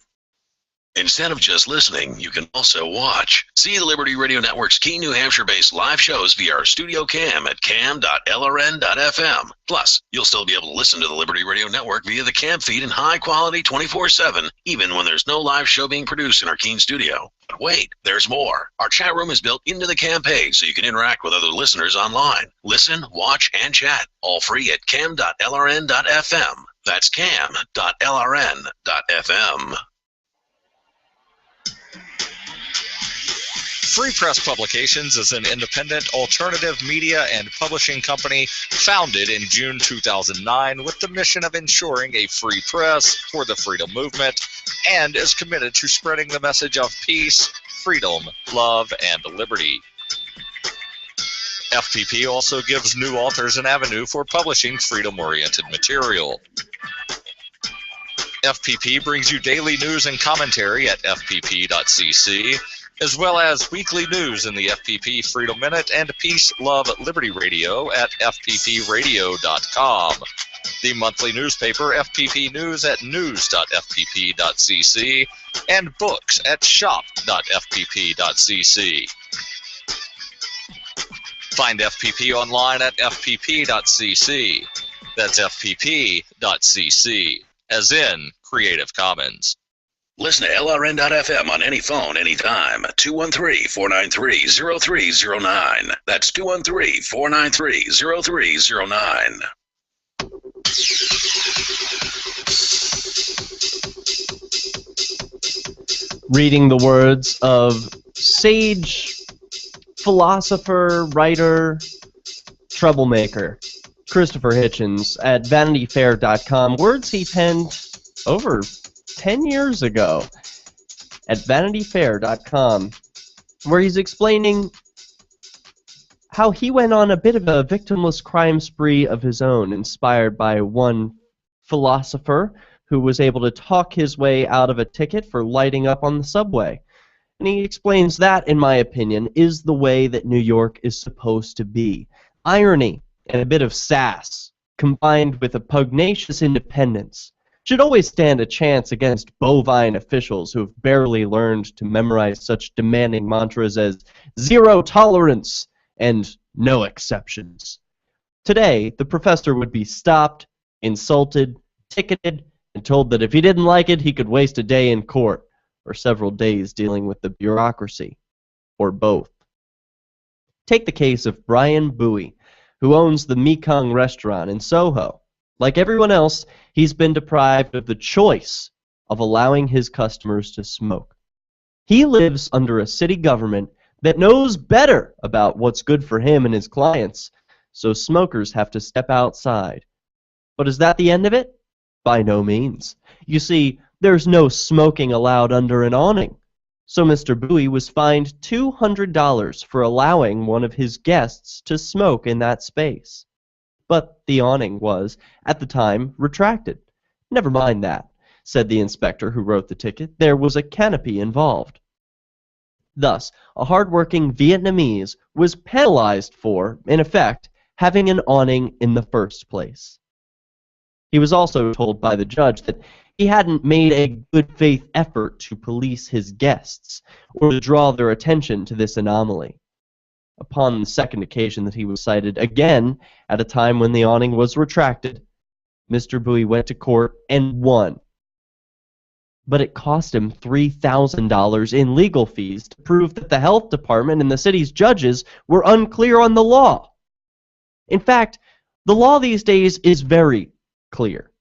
Instead of just listening, you can also watch. See the Liberty Radio Network's key New Hampshire-based live shows via our studio cam at cam.lrn.fm. Plus, you'll still be able to listen to the Liberty Radio Network via the cam feed in high quality 24/7, even when there's no live show being produced in our Keene studio. But wait, there's more. Our chat room is built into the cam page so you can interact with other listeners online. Listen, watch, and chat, all free at cam.lrn.fm. That's cam.lrn.fm. Free Press Publications is an independent alternative media and publishing company founded in June 2009 with the mission of ensuring a free press for the freedom movement, and is committed to spreading the message of peace, freedom, love, and liberty. FPP also gives new authors an avenue for publishing freedom-oriented material. FPP brings you daily news and commentary at fpp.cc, as well as weekly news in the FPP Freedom Minute and Peace, Love, Liberty Radio at fppradio.com. The monthly newspaper FPP News at news.fpp.cc, and books at shop.fpp.cc. Find FPP online at fpp.cc. That's fpp.cc, as in Creative Commons. Listen to LRN.FM on any phone, anytime. 213-493-0309. That's 213-493-0309. Reading the words of sage philosopher, writer, troublemaker Christopher Hitchens at VanityFair.com. Words he penned over 10 years ago at VanityFair.com, where he's explaining how he went on a bit of a victimless crime spree of his own, inspired by one philosopher who was able to talk his way out of a ticket for lighting up on the subway. And he explains that, in my opinion, is the way that New York is supposed to be. Irony and a bit of sass, combined with a pugnacious independence, should always stand a chance against bovine officials who have barely learned to memorize such demanding mantras as zero tolerance and no exceptions. Today, the professor would be stopped, insulted, ticketed, and told that if he didn't like it, he could waste a day in court, or several days dealing with the bureaucracy, or both. Take the case of Brian Bowie, who owns the Mekong restaurant in Soho. Like everyone else, he's been deprived of the choice of allowing his customers to smoke. He lives under a city government that knows better about what's good for him and his clients, so smokers have to step outside. But is that the end of it? By no means. You see, there's no smoking allowed under an awning. So Mr. Bowie was fined $200 for allowing one of his guests to smoke in that space. But the awning was, at the time, retracted. Never mind that, said the inspector who wrote the ticket. There was a canopy involved. Thus, a hard-working Vietnamese was penalized for, in effect, having an awning in the first place. He was also told by the judge that he hadn't made a good faith effort to police his guests or to draw their attention to this anomaly. Upon the second occasion that he was cited, again at a time when the awning was retracted, Mr. Bowie went to court and won. But it cost him $3,000 in legal fees to prove that the health department and the city's judges were unclear on the law. In fact, the law these days is very clear.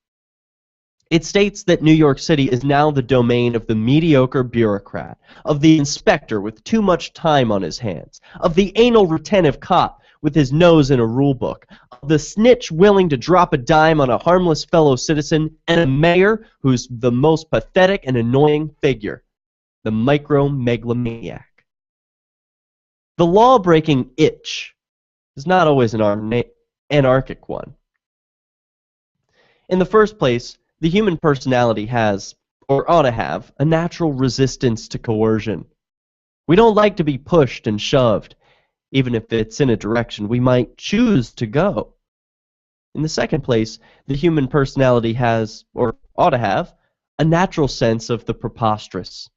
It states that New York City is now the domain of the mediocre bureaucrat, of the inspector with too much time on his hands, of the anal retentive cop with his nose in a rule book, of the snitch willing to drop a dime on a harmless fellow citizen, and a mayor who's the most pathetic and annoying figure, the micro-megalomaniac. The law-breaking itch is not always an anarchic one. In the first place, the human personality has, or ought to have, a natural resistance to coercion. We don't like to be pushed and shoved, even if it's in a direction we might choose to go. In the second place, the human personality has, or ought to have, a natural sense of the preposterous.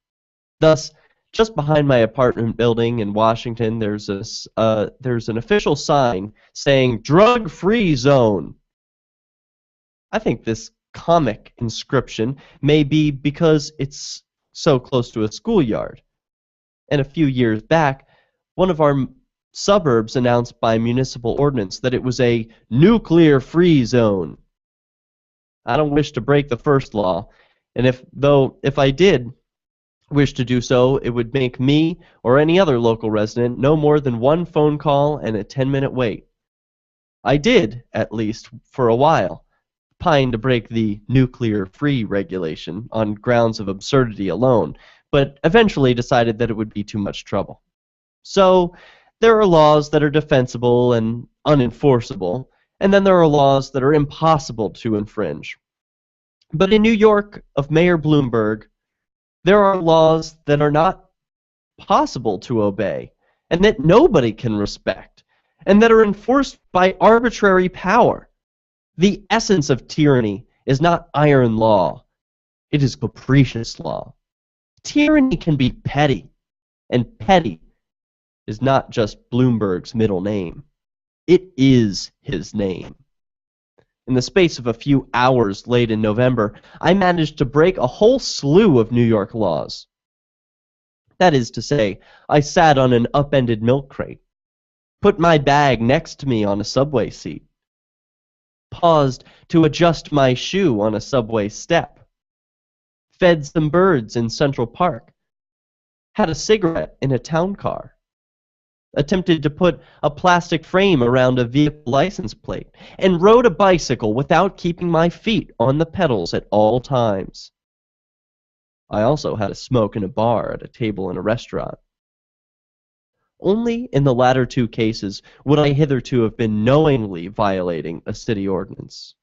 Thus, just behind my apartment building in Washington, there's an official sign saying, "Drug-free zone." I think this comic inscription may be because it's so close to a schoolyard. And a few years back, one of our suburbs announced by municipal ordinance that it was a nuclear-free zone. I don't wish to break the first law, and if I did, wish to do so, it would make me or any other local resident no more than one phone call and a 10-minute wait. I did, at least, for a while, pine to break the nuclear-free regulation on grounds of absurdity alone, but eventually decided that it would be too much trouble. So, there are laws that are defensible and unenforceable, and then there are laws that are impossible to infringe. But in New York of Mayor Bloomberg, there are laws that are not possible to obey, and that nobody can respect, and that are enforced by arbitrary power. The essence of tyranny is not iron law. It is capricious law. Tyranny can be petty, and petty is not just Bloomberg's middle name. It is his name. In the space of a few hours late in November, I managed to break a whole slew of New York laws. That is to say, I sat on an upended milk crate, put my bag next to me on a subway seat, paused to adjust my shoe on a subway step, fed some birds in Central Park, had a cigarette in a town car, attempted to put a plastic frame around a vehicle license plate, and rode a bicycle without keeping my feet on the pedals at all times. I also had a smoke in a bar at a table in a restaurant. Only in the latter two cases would I hitherto have been knowingly violating a city ordinance.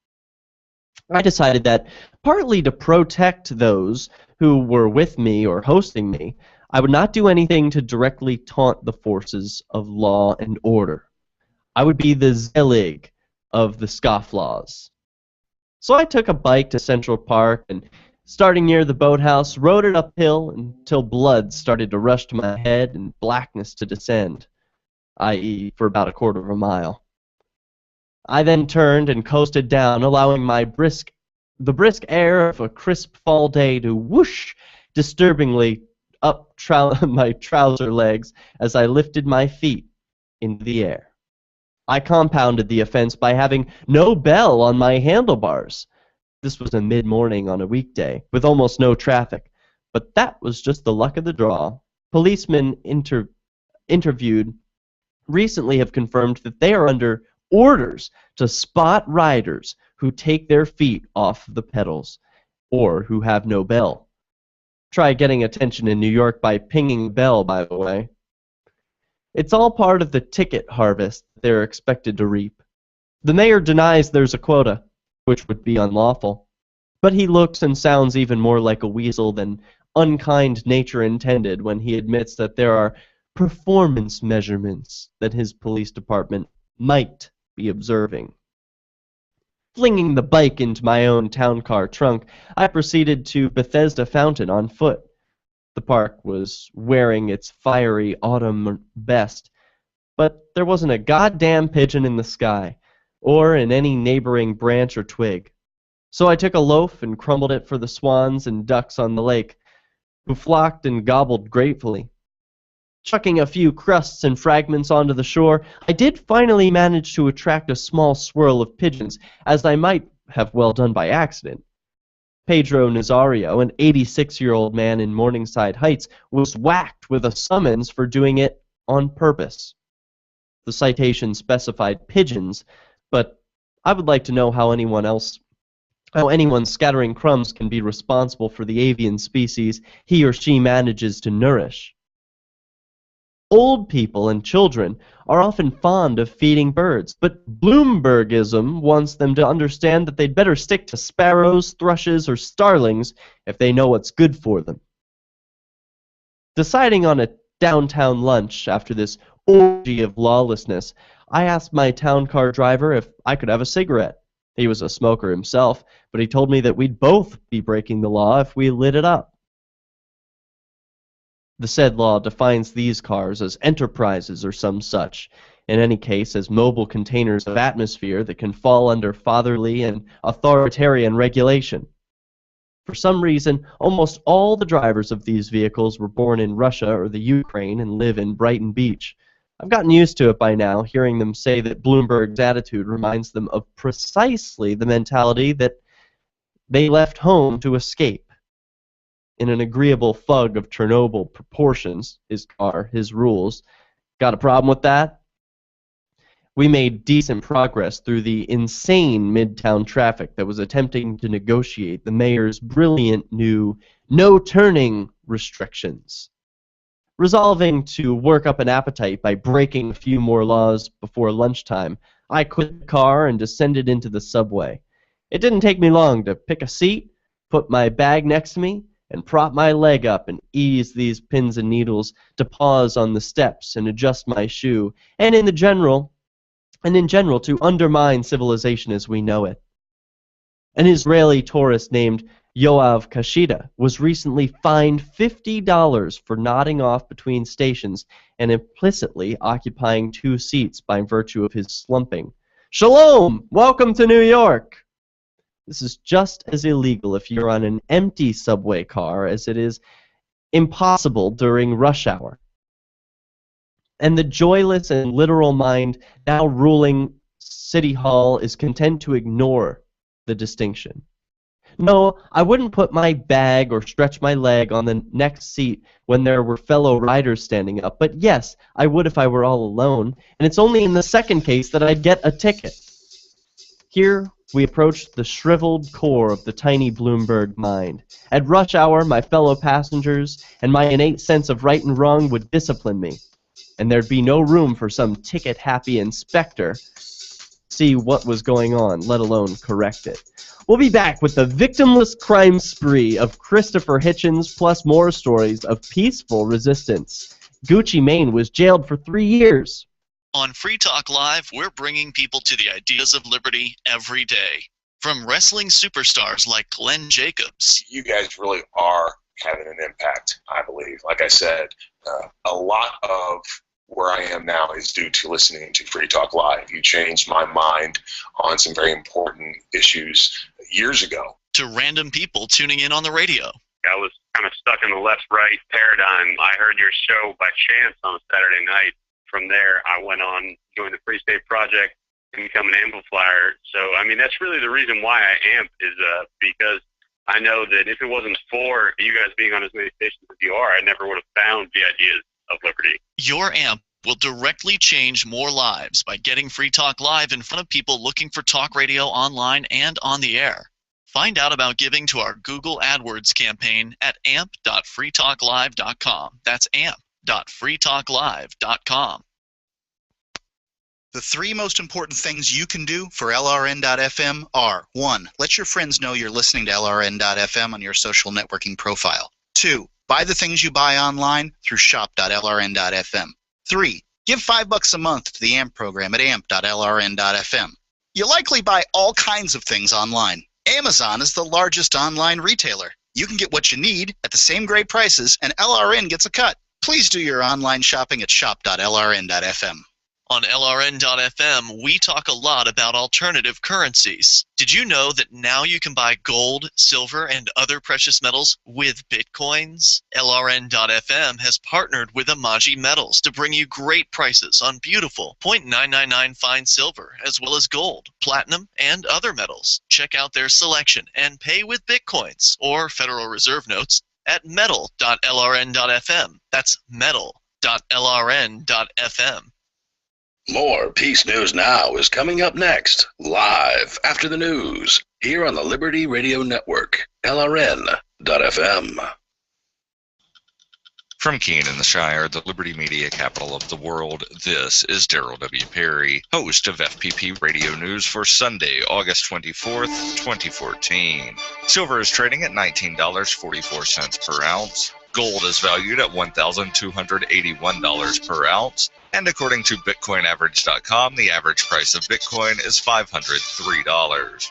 I decided that, partly to protect those who were with me or hosting me, I would not do anything to directly taunt the forces of law and order. I would be the Zelig of the scofflaws. So I took a bike to Central Park and, starting near the boathouse, rode it uphill until blood started to rush to my head and blackness to descend, i.e. for about a quarter of a mile. I then turned and coasted down, allowing the brisk air of a crisp fall day to whoosh disturbingly up my trouser legs as I lifted my feet into the air. I compounded the offense by having no bell on my handlebars. This was a mid-morning on a weekday, with almost no traffic, but that was just the luck of the draw. Policemen interviewed recently have confirmed that they are under orders to spot riders who take their feet off the pedals, or who have no bell. Try getting attention in New York by pinging a bell, by the way. It's all part of the ticket harvest they're expected to reap. The mayor denies there's a quota, which would be unlawful, but he looks and sounds even more like a weasel than unkind nature intended when he admits that there are performance measurements that his police department might be observing. Flinging the bike into my own town car trunk, I proceeded to Bethesda Fountain on foot. The park was wearing its fiery autumn best, but there wasn't a goddamn pigeon in the sky, or in any neighboring branch or twig. So I took a loaf and crumbled it for the swans and ducks on the lake, who flocked and gobbled gratefully. Chucking a few crusts and fragments onto the shore, I did finally manage to attract a small swirl of pigeons, as I might have well done by accident. Pedro Nazario, an 86-year-old man in Morningside Heights, was whacked with a summons for doing it on purpose. The citation specified pigeons, but I would like to know how anyone scattering crumbs can be responsible for the avian species he or she manages to nourish. Old people and children are often fond of feeding birds, but Bloombergism wants them to understand that they'd better stick to sparrows, thrushes, or starlings if they know what's good for them. Deciding on a downtown lunch after this orgy of lawlessness, I asked my town car driver if I could have a cigarette. He was a smoker himself, but he told me that we'd both be breaking the law if we lit it up. The said law defines these cars as enterprises or some such, in any case as mobile containers of atmosphere that can fall under fatherly and authoritarian regulation. For some reason, almost all the drivers of these vehicles were born in Russia or the Ukraine and live in Brighton Beach. I've gotten used to it by now, hearing them say that Bloomberg's attitude reminds them of precisely the mentality that they left home to escape. in an agreeable thug of Chernobyl proportions, his car, his rules. Got a problem with that? We made decent progress through the insane midtown traffic that was attempting to negotiate the mayor's brilliant new no-turning restrictions. Resolving to work up an appetite by breaking a few more laws before lunchtime, I quit the car and descended into the subway. It didn't take me long to pick a seat, put my bag next to me, and prop my leg up and ease these pins and needles, to pause on the steps and adjust my shoe, and in general to undermine civilization as we know it. An Israeli tourist named Yoav Kashida was recently fined $50 for nodding off between stations and implicitly occupying 2 seats by virtue of his slumping. Shalom! Welcome to New York! This is just as illegal if you're on an empty subway car as it is impossible during rush hour. And the joyless and literal mind now ruling City Hall is content to ignore the distinction. No, I wouldn't put my bag or stretch my leg on the next seat when there were fellow riders standing up, but yes, I would if I were all alone, and it's only in the second case that I'd get a ticket. Here we approach the shriveled core of the tiny Bloomberg mind. At rush hour, my fellow passengers and my innate sense of right and wrong would discipline me, and there'd be no room for some ticket-happy inspector to see what was going on, let alone correct it. We'll be back with the victimless crime spree of Christopher Hitchens, plus more stories of peaceful resistance. Gucci Mane was jailed for 3 years. On Free Talk Live, we're bringing people to the ideas of liberty every day. From wrestling superstars like Glenn Jacobs. You guys really are having an impact, I believe. Like I said, a lot of where I am now is due to listening to Free Talk Live. You changed my mind on some very important issues years ago. To random people tuning in on the radio. I was kind of stuck in the left-right paradigm. I heard your show by chance on a Saturday night. From there, I went on, joined the Free State Project, and become an amplifier. So, I mean, that's really the reason why I amp is because I know that if it wasn't for you guys being on as many stations as you are, I never would have found the ideas of liberty. Your amp will directly change more lives by getting Free Talk Live in front of people looking for talk radio online and on the air. Find out about giving to our Google AdWords campaign at amp.freetalklive.com. That's amp.freetalklive.com. The 3 most important things you can do for LRN.FM are: 1. Let your friends know you're listening to LRN.FM on your social networking profile. 2. Buy the things you buy online through shop.lrn.fm. 3. Give $5 a month to the AMP program at amp.lrn.fm. You likely buy all kinds of things online. Amazon is the largest online retailer. You can get what you need at the same great prices, and LRN gets a cut. Please do your online shopping at shop.lrn.fm. On LRN.FM, we talk a lot about alternative currencies. Did you know that now you can buy gold, silver, and other precious metals with Bitcoins? LRN.FM has partnered with Amaji Metals to bring you great prices on beautiful .999 fine silver, as well as gold, platinum, and other metals. Check out their selection and pay with Bitcoins or Federal Reserve notes at metal.lrn.fm. That's metal.lrn.fm. More Peace News Now is coming up next, live after the news, here on the Liberty Radio Network, LRN.FM. From Keene in the Shire, the Liberty Media capital of the world, this is Daryl W. Perry, host of FPP Radio News for Sunday, August 24th, 2014. Silver is trading at $19.44 per ounce. Gold is valued at $1,281 per ounce. And according to BitcoinAverage.com, the average price of Bitcoin is $503.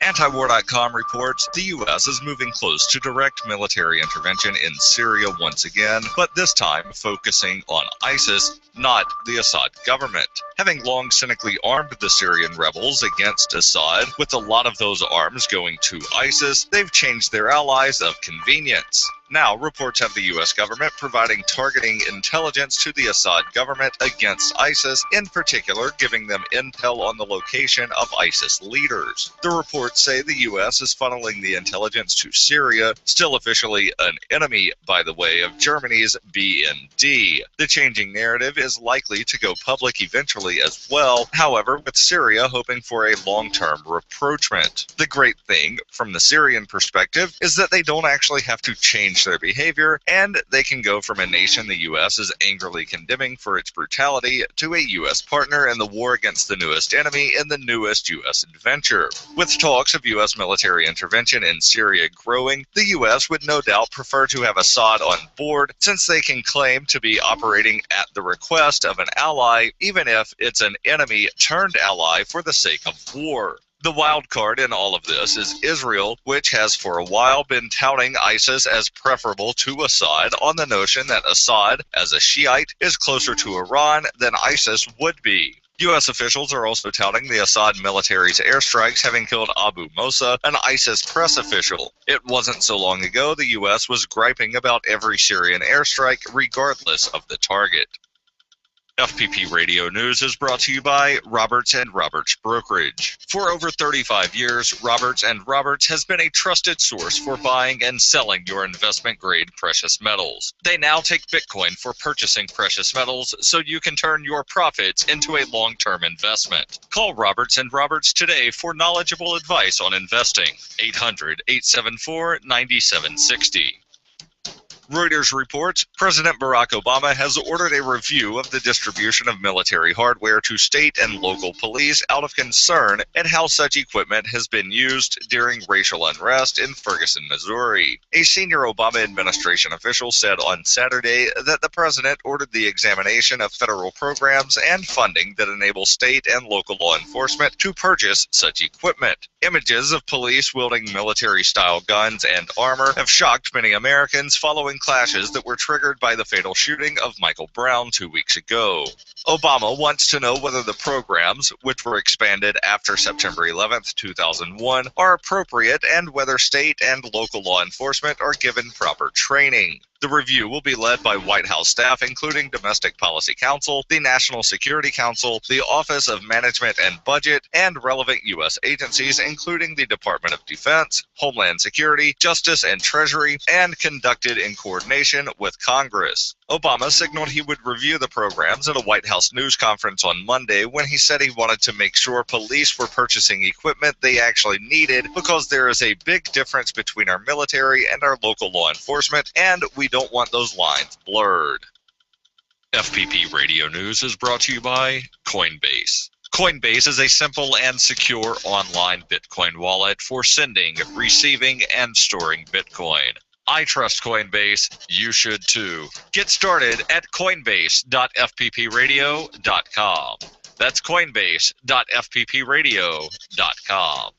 Antiwar.com reports the U.S. is moving close to direct military intervention in Syria once again, but this time focusing on ISIS, not the Assad government. Having long cynically armed the Syrian rebels against Assad, with a lot of those arms going to ISIS, they've changed their allies of convenience. Now, reports have the U.S. government providing targeting intelligence to the Assad government against ISIS, in particular giving them intel on the location of ISIS leaders. The reports say the U.S. is funneling the intelligence to Syria, still officially an enemy, by the way, of Germany's BND. The changing narrative is likely to go public eventually as well, however, with Syria hoping for a long-term rapprochement. The great thing, from the Syrian perspective, is that they don't actually have to change their behavior, and they can go from a nation the U.S. is angrily condemning for its brutality to a U.S. partner in the war against the newest enemy in the newest U.S. adventure. With talks of U.S. military intervention in Syria growing, the U.S. would no doubt prefer to have Assad on board, since they can claim to be operating at the request of an ally, even if it's an enemy turned ally for the sake of war. The wild card in all of this is Israel, which has for a while been touting ISIS as preferable to Assad on the notion that Assad, as a Shiite, is closer to Iran than ISIS would be. U.S. officials are also touting the Assad military's airstrikes having killed Abu Musa, an ISIS press official. It wasn't so long ago the U.S. was griping about every Syrian airstrike regardless of the target. FPP Radio News is brought to you by Roberts & Roberts Brokerage. For over 35 years, Roberts & Roberts has been a trusted source for buying and selling your investment-grade precious metals. They now take Bitcoin for purchasing precious metals so you can turn your profits into a long-term investment. Call Roberts & Roberts today for knowledgeable advice on investing. 800-874-9760. Reuters reports President Barack Obama has ordered a review of the distribution of military hardware to state and local police out of concern at how such equipment has been used during racial unrest in Ferguson, Missouri. A senior Obama administration official said on Saturday that the president ordered the examination of federal programs and funding that enable state and local law enforcement to purchase such equipment. Images of police wielding military-style guns and armor have shocked many Americans following clashes that were triggered by the fatal shooting of Michael Brown 2 weeks ago. Obama wants to know whether the programs, which were expanded after September 11, 2001, are appropriate and whether state and local law enforcement are given proper training. The review will be led by White House staff, including Domestic Policy Council, the National Security Council, the Office of Management and Budget, and relevant U.S. agencies, including the Department of Defense, Homeland Security, Justice and Treasury, and conducted in coordination with Congress. Obama signaled he would review the programs at a White House news conference on Monday when he said he wanted to make sure police were purchasing equipment they actually needed because there is a big difference between our military and our local law enforcement, and we don't want those lines blurred. FPP Radio News is brought to you by Coinbase. Coinbase is a simple and secure online Bitcoin wallet for sending, receiving, and storing Bitcoin. I trust Coinbase. You should too. Get started at coinbase.fppradio.com. That's coinbase.fppradio.com.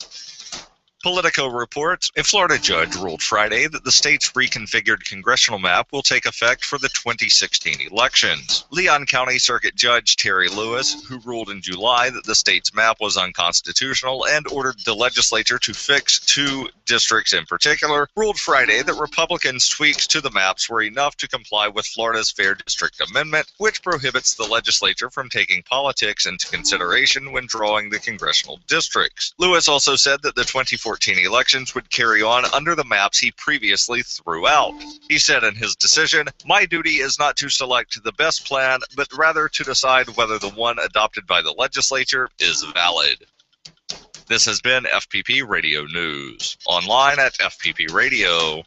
Politico reports a Florida judge ruled Friday that the state's reconfigured congressional map will take effect for the 2016 elections. Leon County Circuit Judge Terry Lewis, who ruled in July that the state's map was unconstitutional and ordered the legislature to fix 2 districts in particular, ruled Friday that Republicans' tweaks to the maps were enough to comply with Florida's Fair District Amendment, which prohibits the legislature from taking politics into consideration when drawing the congressional districts. Lewis also said that the 2014 elections would carry on under the maps he previously threw out. He said in his decision, "My duty is not to select the best plan, but rather to decide whether the one adopted by the legislature is valid." This has been FPP Radio News, online at fppradio.com.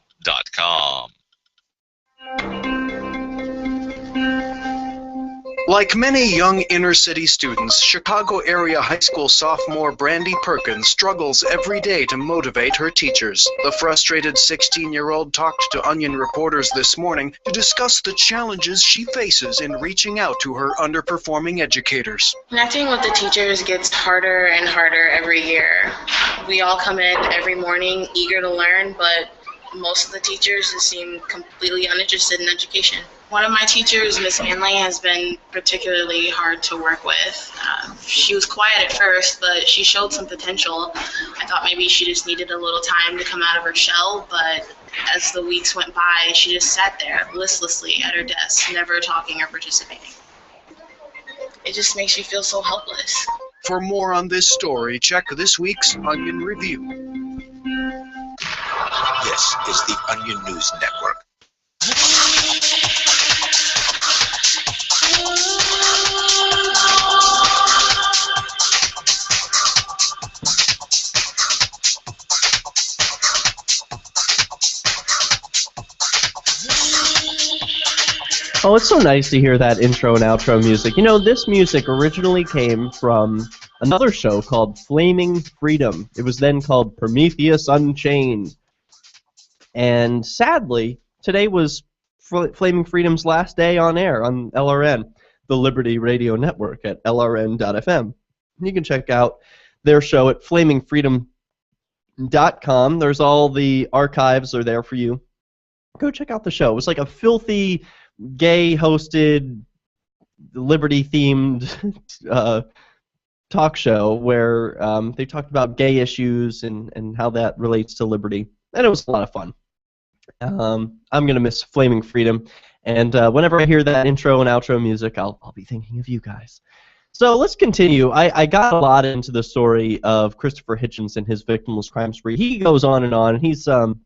Like many young inner-city students, Chicago area high school sophomore Brandy Perkins struggles every day to motivate her teachers. The frustrated 16-year-old talked to Onion reporters this morning to discuss the challenges she faces in reaching out to her underperforming educators. Connecting with the teachers gets harder and harder every year. We all come in every morning eager to learn, but most of the teachers just seem completely uninterested in education. One of my teachers, Miss Hanley, has been particularly hard to work with. She was quiet at first, but she showed some potential. I thought maybe she just needed a little time to come out of her shell, but as the weeks went by, she just sat there listlessly at her desk, never talking or participating. It just makes you feel so helpless. For more on this story, check this week's Onion Review. This is the Onion News Network. Oh, it's so nice to hear that intro and outro music. You know, this music originally came from another show called Flaming Freedom. It was then called Prometheus Unchained. And sadly, today was Flaming Freedom's last day on air on LRN, the Liberty Radio Network at lrn.fm. You can check out their show at flamingfreedom.com. There's all the archives are there for you. Go check out the show. It was like a filthy, gay-hosted, Liberty-themed talk show where they talked about gay issues and how that relates to Liberty. And it was a lot of fun. I'm going to miss Flaming Freedom. And whenever I hear that intro and outro music, I'll be thinking of you guys. So let's continue. I got a lot into the story of Christopher Hitchens and his victimless crime spree. He goes on, and he's so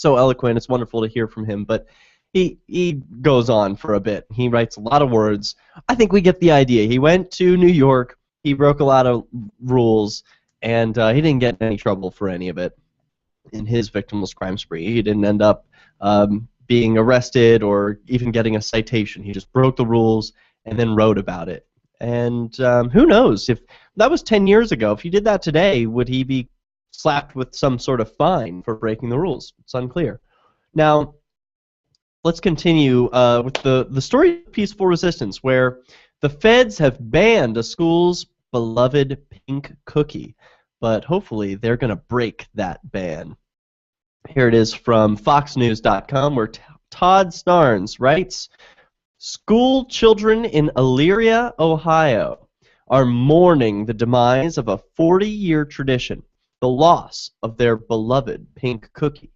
eloquent. It's wonderful to hear from him. But he goes on for a bit. He writes a lot of words. I think we get the idea. He went to New York. He broke a lot of rules, and he didn't get in any trouble for any of it in his victimless crime spree. He didn't end up being arrested or even getting a citation. He just broke the rules and then wrote about it. And who knows, if that was 10 years ago, if he did that today, would he be slapped with some sort of fine for breaking the rules? It's unclear. Now, let's continue with the story of peaceful resistance, where the feds have banned a school's beloved pink cookie, but hopefully they're going to break that ban. Here it is from FoxNews.com, where Todd Starnes writes, school children in Elyria, Ohio, are mourning the demise of a 40-year tradition, the loss of their beloved pink cookie.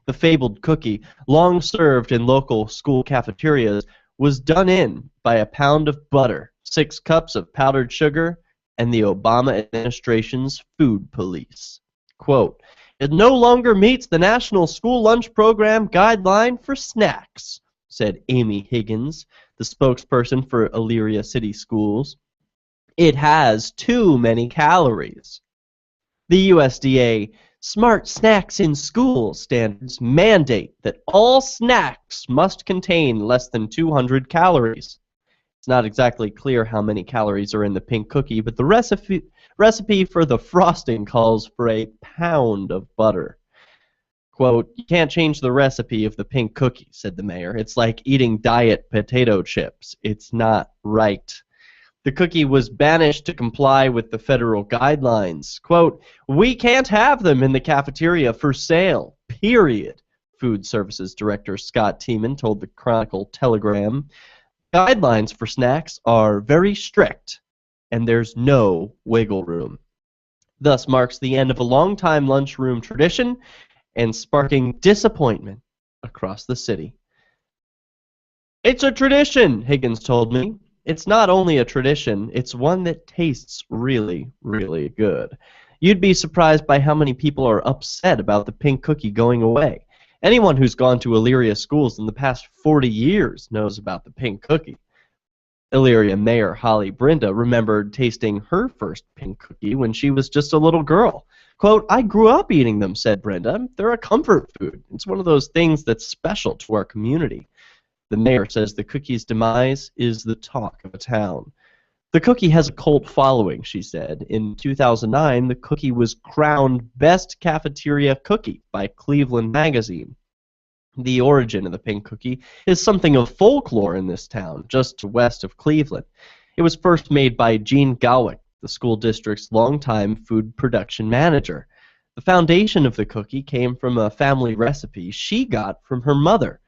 The fabled cookie, long served in local school cafeterias, was done in by a pound of butter, 6 cups of powdered sugar, and the Obama administration's food police. Quote, it no longer meets the National School Lunch Program guideline for snacks, said Amy Higgins, the spokesperson for Elyria City Schools. It has too many calories. The USDA Smart Snacks in School standards mandate that all snacks must contain less than 200 calories. It's not exactly clear how many calories are in the pink cookie, but the recipe for the frosting calls for a pound of butter. Quote, you can't change the recipe of the pink cookie, said the mayor. It's like eating diet potato chips. It's not right. The cookie was banished to comply with the federal guidelines. Quote, we can't have them in the cafeteria for sale, period, Food Services Director Scott Tiemann told the Chronicle-Telegram. Guidelines for snacks are very strict, and there's no wiggle room. Thus marks the end of a long-time lunchroom tradition and sparking disappointment across the city. It's a tradition, Higgins told me. It's not only a tradition, it's one that tastes really, really good. You'd be surprised by how many people are upset about the pink cookie going away. Anyone who's gone to Elyria schools in the past 40 years knows about the pink cookie. Elyria Mayor Holly Brinda remembered tasting her first pink cookie when she was just a little girl. Quote, I grew up eating them, said Brenda. They're a comfort food. It's one of those things that's special to our community. The mayor says the cookie's demise is the talk of a town. The cookie has a cult following, she said. In 2009, the cookie was crowned Best Cafeteria Cookie by Cleveland Magazine. The origin of the pink cookie is something of folklore in this town, just west of Cleveland. It was first made by Gene Galwick, the school district's longtime food production manager. The foundation of the cookie came from a family recipe she got from her mother.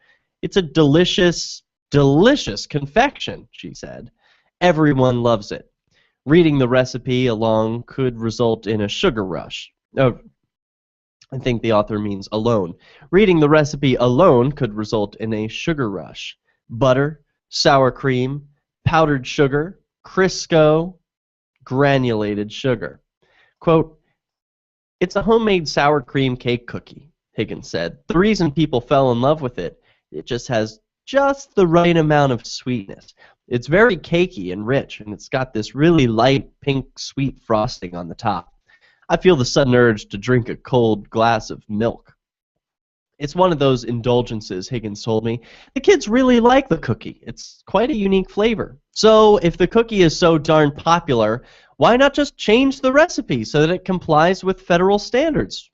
It's a delicious, delicious confection, she said. Everyone loves it. Reading the recipe along could result in a sugar rush. Oh, I think the author means alone. Reading the recipe alone could result in a sugar rush. Butter, sour cream, powdered sugar, Crisco, granulated sugar. Quote, "It's a homemade sour cream cake cookie," Higgins said. "The reason people fell in love with it, it just has just the right amount of sweetness. It's very cakey and rich, and it's got this really light pink sweet frosting on the top. I feel the sudden urge to drink a cold glass of milk." It's one of those indulgences, Higgins told me. The kids really like the cookie. It's quite a unique flavor. So if the cookie is so darn popular, why not just change the recipe so that it complies with federal standards?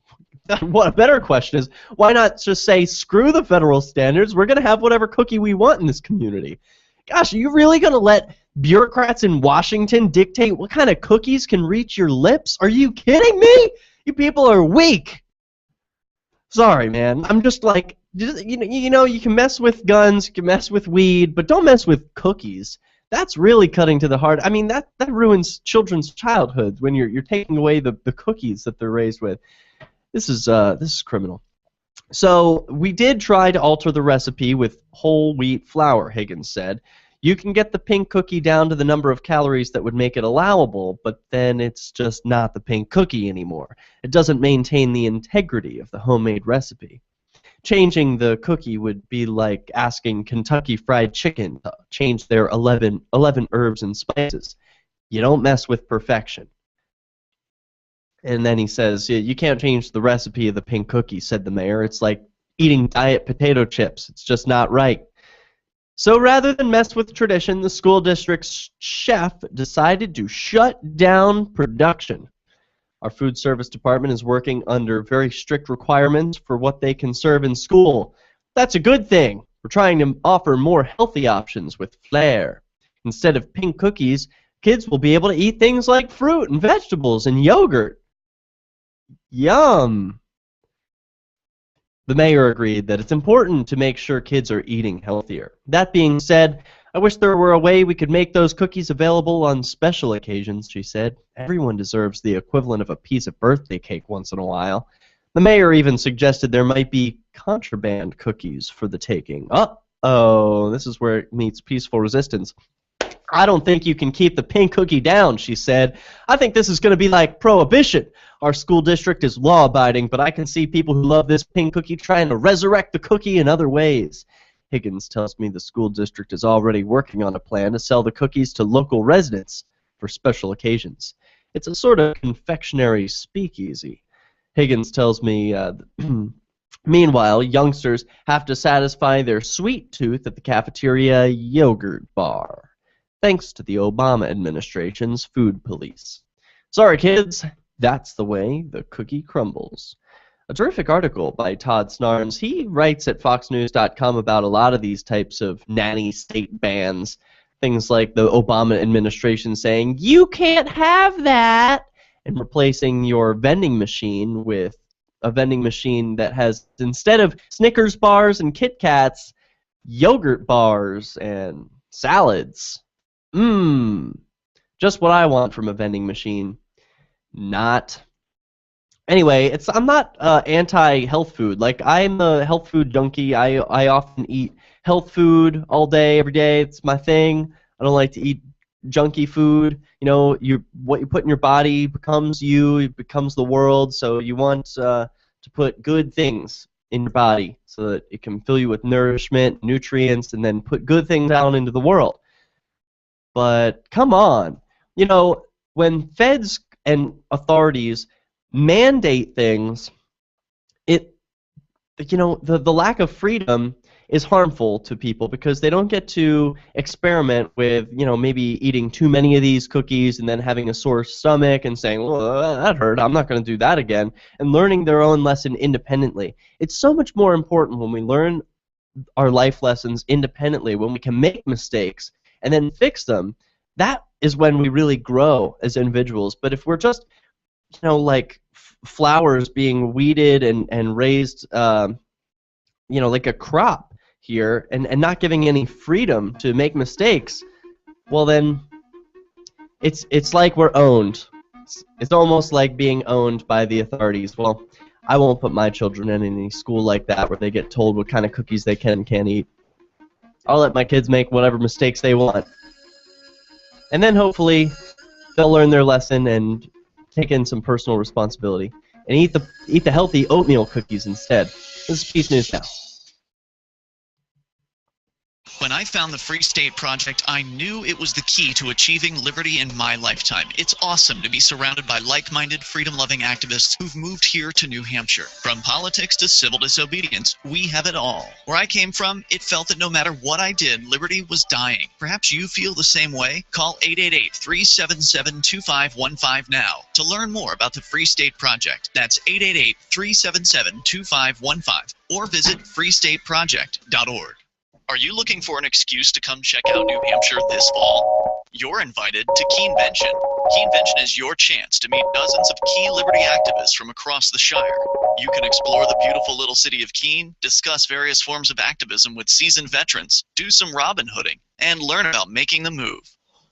What a better question is, why not just say, screw the federal standards, we're going to have whatever cookie we want in this community? Gosh, are you really going to let bureaucrats in Washington dictate what kind of cookies can reach your lips? Are you kidding me? You people are weak. Sorry, man. I'm just like, you know, you can mess with guns, you can mess with weed, but don't mess with cookies. That's really cutting to the heart. I mean, that ruins children's childhood when you're taking away the cookies that they're raised with. This is criminal. So we did try to alter the recipe with whole wheat flour, Higgins said. You can get the pink cookie down to the number of calories that would make it allowable, but then it's just not the pink cookie anymore. It doesn't maintain the integrity of the homemade recipe. Changing the cookie would be like asking Kentucky Fried Chicken to change their 11 herbs and spices. You don't mess with perfection. And then he says, you can't change the recipe of the pink cookie, said the mayor. It's like eating diet potato chips. It's just not right. So rather than mess with tradition, the school district's chef decided to shut down production. Our food service department is working under very strict requirements for what they can serve in school. That's a good thing. We're trying to offer more healthy options with flair. Instead of pink cookies, kids will be able to eat things like fruit and vegetables and yogurt. Yum! The mayor agreed that it's important to make sure kids are eating healthier. That being said, I wish there were a way we could make those cookies available on special occasions, she said. Everyone deserves the equivalent of a piece of birthday cake once in a while. The mayor even suggested there might be contraband cookies for the taking. Uh-oh, this is where it meets peaceful resistance. I don't think you can keep the pink cookie down, she said. I think this is going to be like prohibition. Our school district is law-abiding, but I can see people who love this pink cookie trying to resurrect the cookie in other ways. Higgins tells me the school district is already working on a plan to sell the cookies to local residents for special occasions. It's a sort of confectionery speakeasy. Higgins tells me, meanwhile, youngsters have to satisfy their sweet tooth at the cafeteria yogurt bar, thanks to the Obama administration's food police. Sorry, kids. That's the way the cookie crumbles. A terrific article by Todd Snarns. He writes at foxnews.com about a lot of these types of nanny state bans. Things like the Obama administration saying, you can't have that, and replacing your vending machine with a vending machine that has, instead of Snickers bars and Kit Kats, yogurt bars and salads. Just what I want from a vending machine. Not. Anyway, I'm not anti-health food. Like, I'm a health food junkie. I often eat health food all day, every day. It's my thing. I don't like to eat junky food. You know, what you put in your body becomes you. It becomes the world. So you want to put good things in your body so that it can fill you with nourishment, nutrients, and then put good things out into the world. But come on. You know, when feds and authorities mandate things, the lack of freedom is harmful to people because they don't get to experiment with, maybe eating too many of these cookies and then having a sore stomach and saying, well, that hurt, I'm not going to do that again, and learning their own lesson independently. It's so much more important when we learn our life lessons independently, when we can make mistakes and then fix them. That is when we really grow as individuals. But if we're just like flowers being weeded and raised, like a crop here, and not giving any freedom to make mistakes, well then, it's like we're owned. It's almost like being owned by the authorities. Well, I won't put my children in any school like that where they get told what kind of cookies they can and can't eat. I'll let my kids make whatever mistakes they want. And then hopefully they'll learn their lesson and take in some personal responsibility and eat the healthy oatmeal cookies instead. This is Peace News Now. When I found the Free State Project, I knew it was the key to achieving liberty in my lifetime. It's awesome to be surrounded by like-minded, freedom-loving activists who've moved here to New Hampshire. From politics to civil disobedience, we have it all. Where I came from, it felt that no matter what I did, liberty was dying. Perhaps you feel the same way? Call 888-377-2515 now to learn more about the Free State Project. That's 888-377-2515 or visit freestateproject.org. Are you looking for an excuse to come check out New Hampshire this fall? You're invited to Keenvention. Keenvention is your chance to meet dozens of key liberty activists from across the Shire. You can explore the beautiful little city of Keene, discuss various forms of activism with seasoned veterans, do some Robin Hooding, and learn about making the move.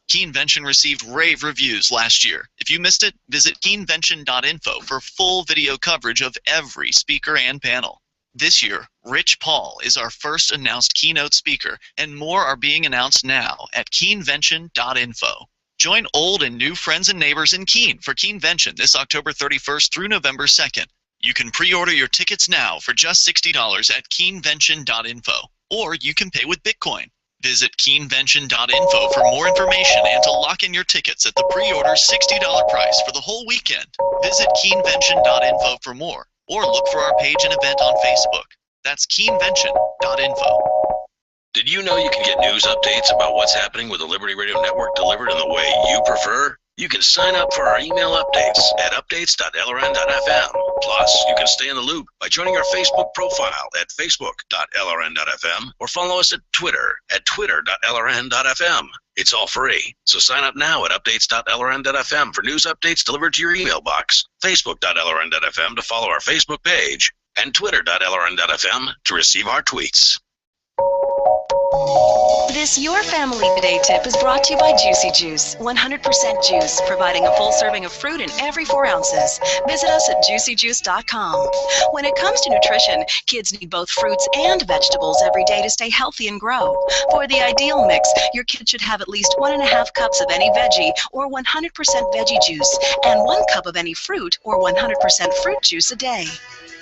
Keenvention received rave reviews last year. If you missed it, visit keenvention.info for full video coverage of every speaker and panel. This year, Rich Paul is our first announced keynote speaker, and more are being announced now at keenvention.info. Join old and new friends and neighbors in Keene for Keenvention this October 31st through November 2nd. You can pre-order your tickets now for just $60 at keenvention.info, or you can pay with Bitcoin. Visit keenvention.info for more information and to lock in your tickets at the pre-order $60 price for the whole weekend. Visit keenvention.info for more, or look for our page and event on Facebook. That's keenvention.info. Did you know you can get news updates about what's happening with the Liberty Radio Network delivered in the way you prefer? You can sign up for our email updates at updates.lrn.fm. Plus, you can stay in the loop by joining our Facebook profile at facebook.lrn.fm or follow us at Twitter at twitter.lrn.fm. It's all free, so sign up now at updates.lrn.fm for news updates delivered to your email box, facebook.lrn.fm to follow our Facebook page, and twitter.lrn.fm to receive our tweets. This Your Family Today tip is brought to you by Juicy Juice, 100% juice, providing a full serving of fruit in every 4 ounces. Visit us at juicyjuice.com. When it comes to nutrition, kids need both fruits and vegetables every day to stay healthy and grow. For the ideal mix, your kid should have at least 1.5 cups of any veggie or 100% veggie juice, and 1 cup of any fruit or 100% fruit juice a day.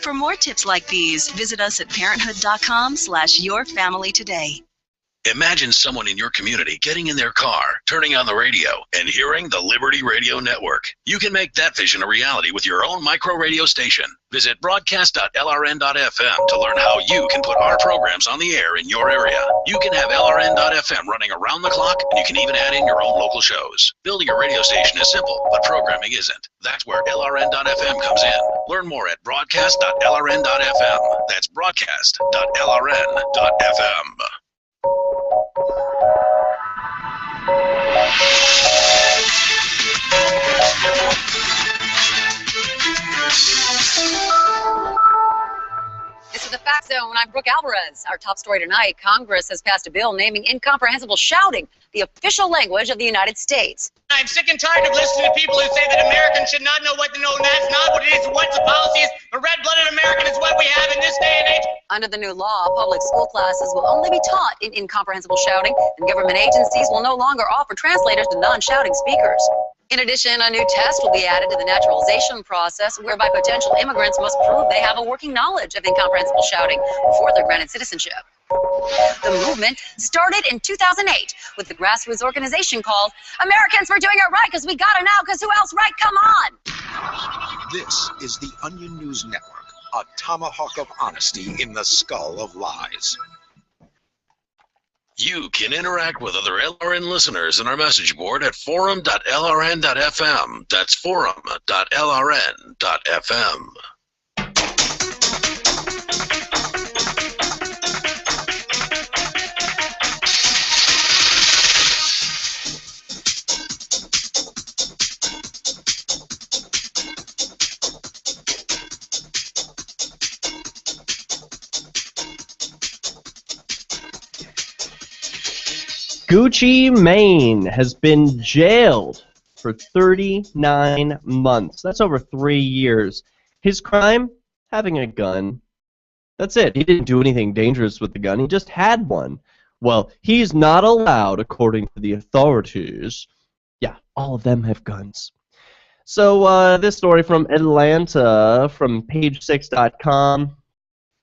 For more tips like these, visit us at parenthood.com/yourfamilytoday. Imagine someone in your community getting in their car, turning on the radio, and hearing the Liberty Radio Network. You can make that vision a reality with your own micro radio station. Visit broadcast.lrn.fm to learn how you can put our programs on the air in your area. You can have LRN.FM running around the clock, and you can even add in your own local shows. Building a radio station is simple, but programming isn't. That's where LRN.FM comes in. Learn more at broadcast.lrn.fm. That's broadcast.lrn.fm. This is the Fact Zone. I'm Brooke Alvarez. Our top story tonight, Congress has passed a bill naming incomprehensible shouting the official language of the United States. I'm sick and tired of listening to people who say that Americans should not know what to know, and that's not what it is, what the policy is. A red-blooded American is what we have in this day and age. Under the new law, public school classes will only be taught in incomprehensible shouting, and government agencies will no longer offer translators to non-shouting speakers. In addition, a new test will be added to the naturalization process, whereby potential immigrants must prove they have a working knowledge of incomprehensible shouting before they're granted citizenship. The movement started in 2008 with the grassroots organization called Americans, We're Doing It Right Because We Gotta Now, Because Who Else Right? Come on! This is the Onion News Network, a tomahawk of honesty in the skull of lies. You can interact with other LRN listeners in our message board at forum.lrn.fm. That's forum.lrn.fm. Gucci Mane has been jailed for 39 months. That's over 3 years. His crime? Having a gun. That's it. He didn't do anything dangerous with the gun. He just had one. Well, he's not allowed, according to the authorities. Yeah, all of them have guns. So this story from Atlanta, from page6.com.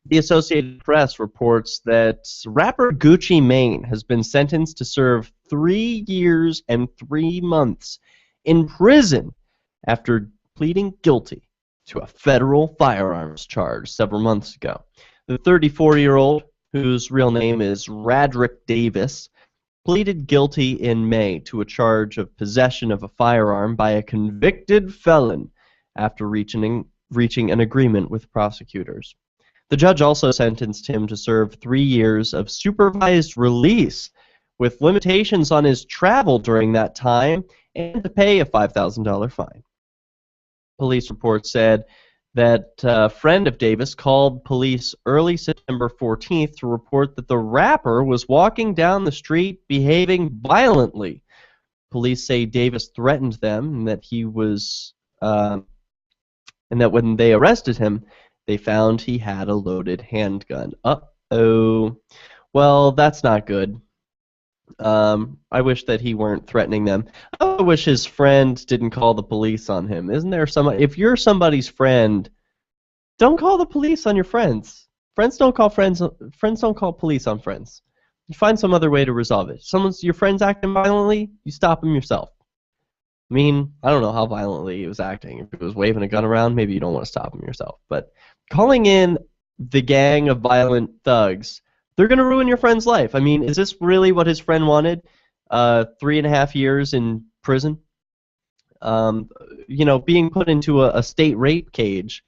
The Associated Press reports that rapper Gucci Mane has been sentenced to serve 3 years and 3 months in prison after pleading guilty to a federal firearms charge several months ago. The 34-year-old, whose real name is Radrick Davis, pleaded guilty in May to a charge of possession of a firearm by a convicted felon after reaching an agreement with prosecutors. The judge also sentenced him to serve 3 years of supervised release with limitations on his travel during that time and to pay a $5,000 fine. Police reports said that a friend of Davis called police early September 14th to report that the rapper was walking down the street behaving violently. Police say Davis threatened them and that he was, and that when they arrested him, they found he had a loaded handgun. Uh-oh. Well, that's not good. I wish that he weren't threatening them. I wish his friend didn't call the police on him. Isn't there somebody? If you're somebody's friend, don't call the police on your friends. Friends don't call friends. Friends don't call police on friends. You find some other way to resolve it. Your friend's acting violently, you stop him yourself. I mean, I don't know how violently he was acting. If he was waving a gun around, maybe you don't want to stop him yourself. But calling in the gang of violent thugs, they're going to ruin your friend's life. I mean, is this really what his friend wanted? 3.5 years in prison? Being put into a state rape cage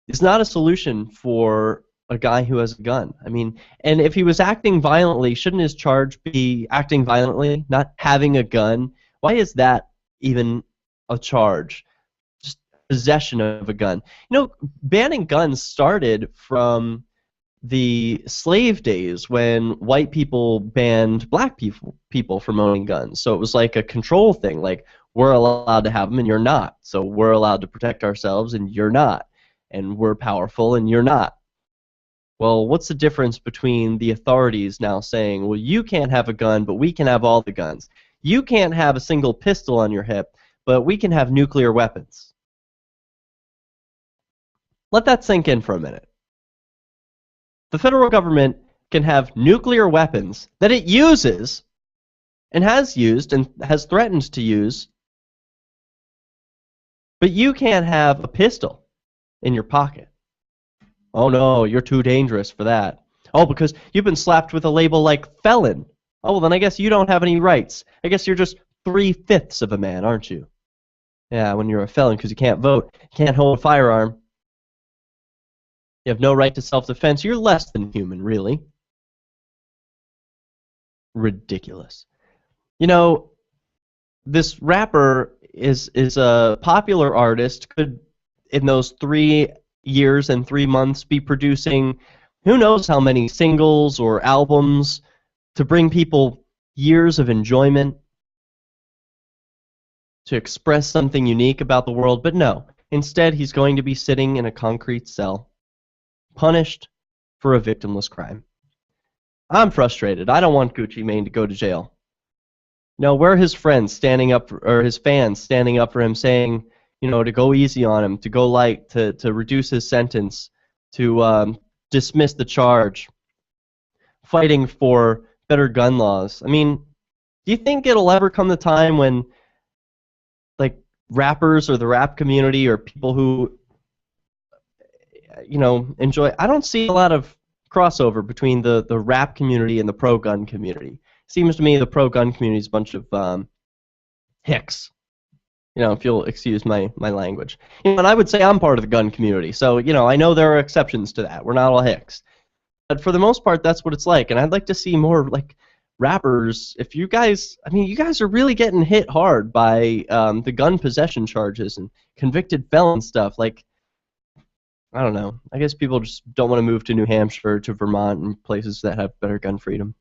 is not a solution for a guy who has a gun. I mean, and if he was acting violently, shouldn't his charge be acting violently, not having a gun? Why is that even a charge? Just possession of a gun. Banning guns started from the slave days when white people banned black people from owning guns. So it was like a control thing, like we're allowed to have them and you're not. So we're allowed to protect ourselves and you're not. And we're powerful and you're not. Well, what's the difference between the authorities now saying, well, you can't have a gun, but we can have all the guns. You can't have a single pistol on your hip, but we can have nuclear weapons. Let that sink in for a minute. The federal government can have nuclear weapons that it uses and has used and has threatened to use, but you can't have a pistol in your pocket. Oh no, you're too dangerous for that. Oh, because you've been slapped with a label like felon. Oh, well then I guess you don't have any rights. I guess you're just 3/5 of a man, aren't you? Yeah, when you're a felon because you can't vote, you can't hold a firearm. You have no right to self-defense. You're less than human, really. Ridiculous. This rapper is a popular artist, could, in those 3 years and 3 months, be producing who knows how many singles or albums to bring people years of enjoyment, to express something unique about the world. But no, instead he's going to be sitting in a concrete cell, punished for a victimless crime. I'm frustrated. I don't want Gucci Mane to go to jail. No, where are his friends standing up, or his fans standing up for him, saying, to go easy on him, to go light, to reduce his sentence, to dismiss the charge, fighting for better gun laws? I mean, do you think it'll ever come the time when, like, rappers or the rap community or people who enjoy... I don't see a lot of crossover between the rap community and the pro-gun community. Seems to me the pro-gun community is a bunch of hicks. If you'll excuse my language. And I would say I'm part of the gun community, so, I know there are exceptions to that. We're not all hicks. But for the most part, that's what it's like, and I'd like to see more, like, rappers. If you guys... I mean, you guys are really getting hit hard by the gun possession charges and convicted felon stuff. Like, I don't know. I guess people just don't want to move to New Hampshire, to Vermont, and places that have better gun freedom.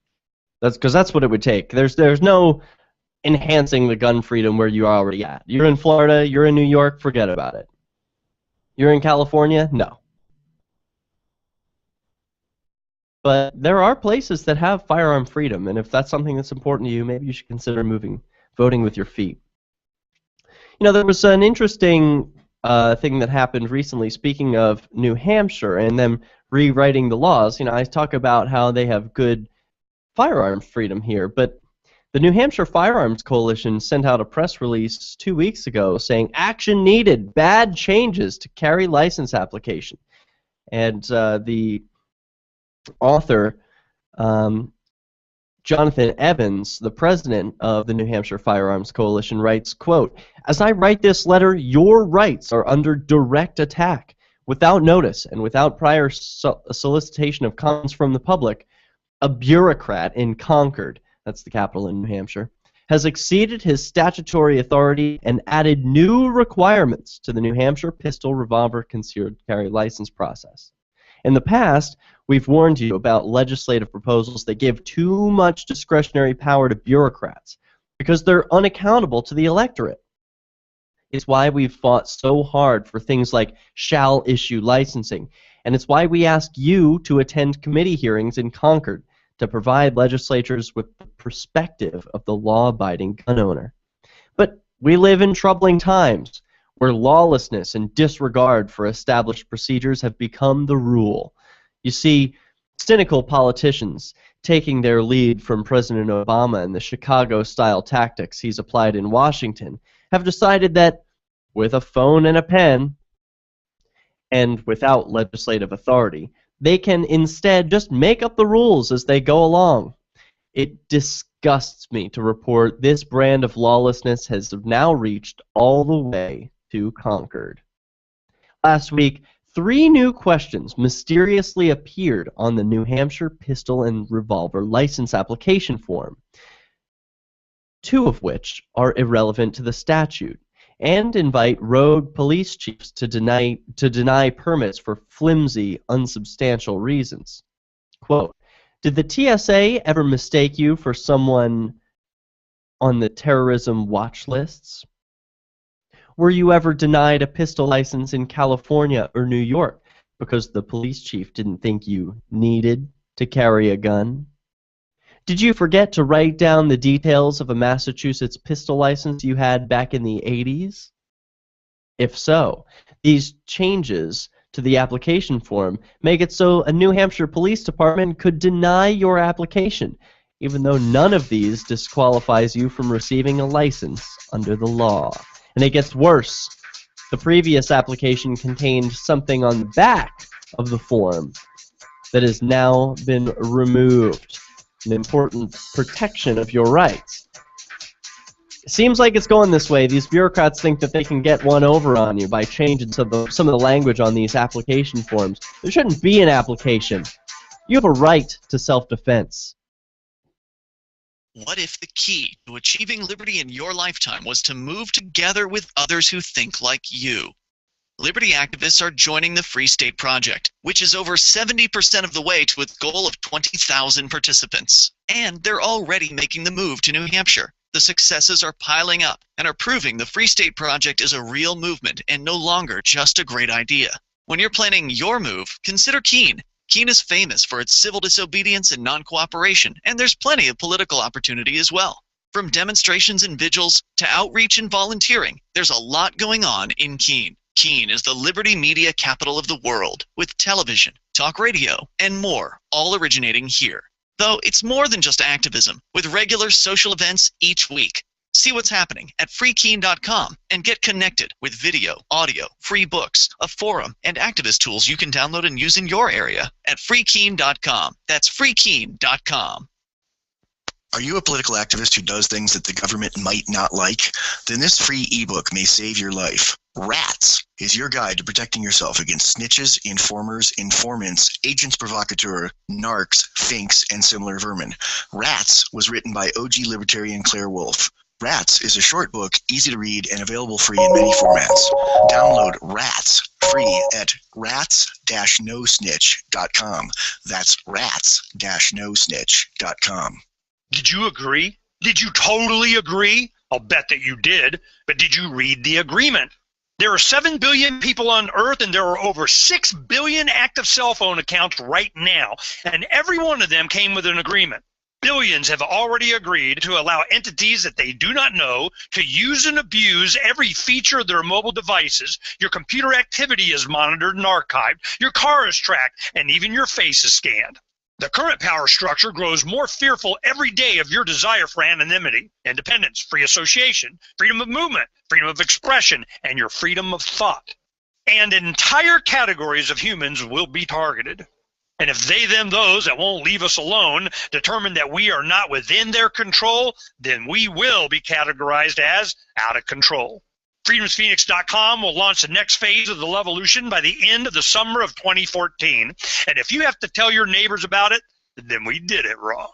That's what it would take. There's no enhancing the gun freedom where you are already at. You're in Florida, you're in New York, forget about it. You're in California? No. But there are places that have firearm freedom, and if that's something that's important to you, maybe you should consider voting with your feet. You know, there was an interesting thing that happened recently, speaking of New Hampshire and them rewriting the laws. You know, I talk about how they have good firearm freedom here, but the New Hampshire Firearms Coalition sent out a press release 2 weeks ago saying, "Action needed, bad changes to carry license application." And the author, Jonathan Evans, the president of the New Hampshire Firearms Coalition, writes, quote, "As I write this letter, your rights are under direct attack. Without notice and without prior solicitation of comments from the public, a bureaucrat in Concord," that's the capital in New Hampshire, "has exceeded his statutory authority and added new requirements to the New Hampshire pistol, revolver, concealed carry license process. In the past, we've warned you about legislative proposals that give too much discretionary power to bureaucrats because they're unaccountable to the electorate. It's why we've fought so hard for things like shall issue licensing, and it's why we ask you to attend committee hearings in Concord to provide legislatures with the perspective of the law-abiding gun owner. But we live in troubling times where lawlessness and disregard for established procedures have become the rule. You see, cynical politicians, taking their lead from President Obama and the Chicago-style tactics he's applied in Washington, have decided that with a phone and a pen, and without legislative authority, they can instead just make up the rules as they go along. It disgusts me to report this brand of lawlessness has now reached all the way to Concord. Last week, 3 new questions mysteriously appeared on the New Hampshire pistol and revolver license application form, 2 of which are irrelevant to the statute and invite rogue police chiefs to deny permits for flimsy, unsubstantial reasons. Quote, "Did the TSA ever mistake you for someone on the terrorism watch lists? Were you ever denied a pistol license in California or New York because the police chief didn't think you needed to carry a gun? Did you forget to write down the details of a Massachusetts pistol license you had back in the 80s? If so, these changes to the application form make it so a New Hampshire police department could deny your application, even though none of these disqualifies you from receiving a license under the law." And it gets worse. The previous application contained something on the back of the form that has now been removed. An important protection of your rights. It seems like it's going this way. These bureaucrats think that they can get one over on you by changing some of the language on these application forms. There shouldn't be an application. You have a right to self-defense. What if the key to achieving liberty in your lifetime was to move together with others who think like you? Liberty activists are joining the Free State Project, which is over 70% of the way to its goal of 20,000 participants. And they're already making the move to New Hampshire. The successes are piling up and are proving the Free State Project is a real movement and no longer just a great idea. When you're planning your move, consider Keene. Keene is famous for its civil disobedience and non-cooperation, and there's plenty of political opportunity as well. From demonstrations and vigils to outreach and volunteering, there's a lot going on in Keene. Keene is the liberty media capital of the world, with television, talk radio, and more, all originating here. Though it's more than just activism, with regular social events each week. See what's happening at freekeene.com and get connected with video, audio, free books, a forum, and activist tools you can download and use in your area at freekeene.com. That's freekeene.com. Are you a political activist who does things that the government might not like? Then this free ebook may save your life. Rats is your guide to protecting yourself against snitches, informers, informants, agents provocateur, narcs, finks, and similar vermin. Rats was written by OG libertarian Claire Wolfe. Rats is a short book, easy to read, and available free in many formats. Download Rats free at rats-nosnitch.com. That's rats-nosnitch.com. Did you agree? Did you totally agree? I'll bet that you did. But did you read the agreement? There are 7 billion people on Earth, and there are over 6 billion active cell phone accounts right now. And every one of them came with an agreement. Billions have already agreed to allow entities that they do not know to use and abuse every feature of their mobile devices. Your computer activity is monitored and archived. Your car is tracked, and even your face is scanned. The current power structure grows more fearful every day of your desire for anonymity, independence, free association, freedom of movement, freedom of expression, and your freedom of thought. And entire categories of humans will be targeted. And if they, them, those that won't leave us alone determine that we are not within their control, then we will be categorized as out of control. FreedomsPhoenix.com will launch the next phase of the Levolution by the end of the summer of 2014. And if you have to tell your neighbors about it, then we did it wrong.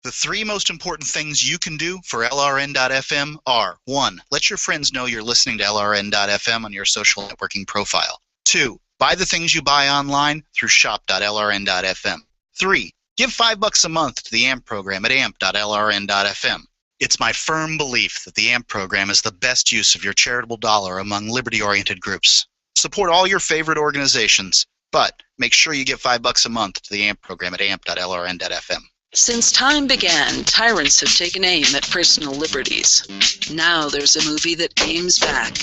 The 3 most important things you can do for LRN.FM are: 1. Let your friends know you're listening to LRN.FM on your social networking profile. 2. Buy the things you buy online through shop.lrn.fm. 3. Give $5 a month to the AMP program at amp.lrn.fm. It's my firm belief that the AMP program is the best use of your charitable dollar among liberty-oriented groups. Support all your favorite organizations, but make sure you give $5 a month to the AMP program at amp.lrn.fm. Since time began, tyrants have taken aim at personal liberties. Now there's a movie that aims back.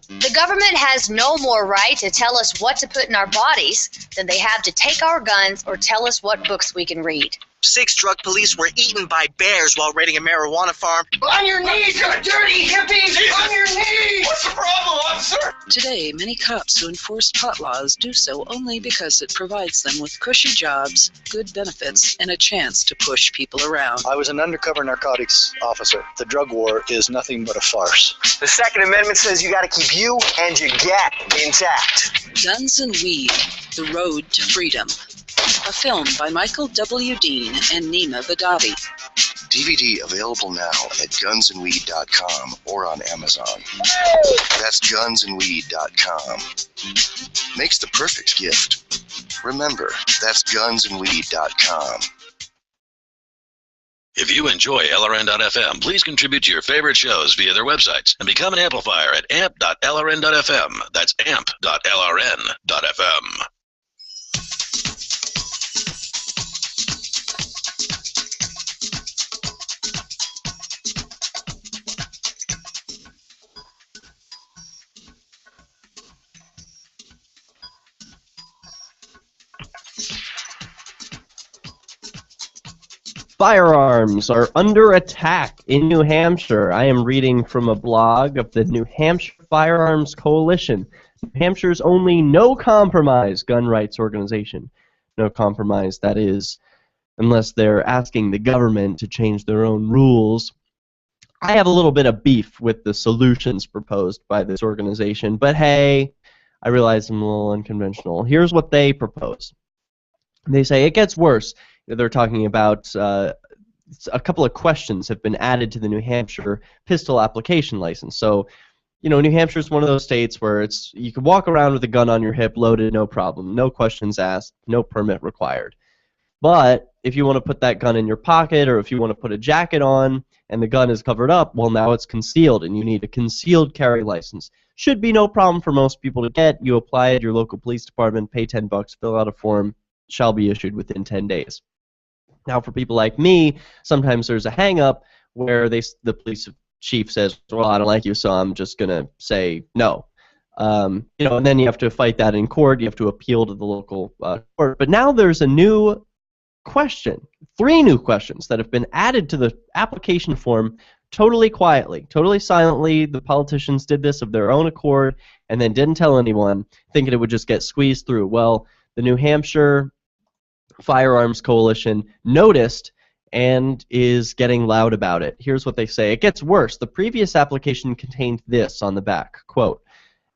The government has no more right to tell us what to put in our bodies than they have to take our guns or tell us what books we can read. 6 drug police were eaten by bears while raiding a marijuana farm. On your knees, you dirty hippies! Jesus. On your knees! What's the problem, officer? Today, many cops who enforce pot laws do so only because it provides them with cushy jobs, good benefits, and a chance to push people around. I was an undercover narcotics officer. The drug war is nothing but a farce. The Second Amendment says you got to keep you and your gat intact. Guns and Weed, The Road to Freedom. A film by Michael W. Dean and Nima Badavi. DVD available now at gunsandweed.com or on Amazon. That's gunsandweed.com. Makes the perfect gift. Remember, that's gunsandweed.com. If you enjoy LRN.FM, please contribute to your favorite shows via their websites and become an amplifier at amp.lrn.fm. That's amp.lrn.fm. Firearms are under attack in New Hampshire. I am reading from a blog of the New Hampshire Firearms Coalition, New Hampshire's only no-compromise gun rights organization. No compromise, that is, unless they're asking the government to change their own rules. I have a little bit of beef with the solutions proposed by this organization, but hey, I realize I'm a little unconventional. Here's what they propose. They say it gets worse. They're talking about a couple of questions have been added to the New Hampshire pistol application license. So, you know, New Hampshire is one of those states where you can walk around with a gun on your hip, loaded, no problem, no questions asked, no permit required. But if you want to put that gun in your pocket, or if you want to put a jacket on and the gun is covered up, well, now it's concealed, and you need a concealed carry license. Should be no problem for most people to get. You apply at your local police department, pay $10, fill out a form, shall be issued within 10 days. Now, for people like me, sometimes there's a hang-up where the police chief says, well, I don't like you, so I'm just going to say no. You know, and then you have to fight that in court. You have to appeal to the local court. But now there's a new question, 3 new questions that have been added to the application form totally quietly, totally silently. The politicians did this of their own accord and then didn't tell anyone, thinking it would just get squeezed through. Well, the New Hampshire Firearms Coalition noticed and is getting loud about it. Here's what they say. It gets worse. The previous application contained this on the back, quote,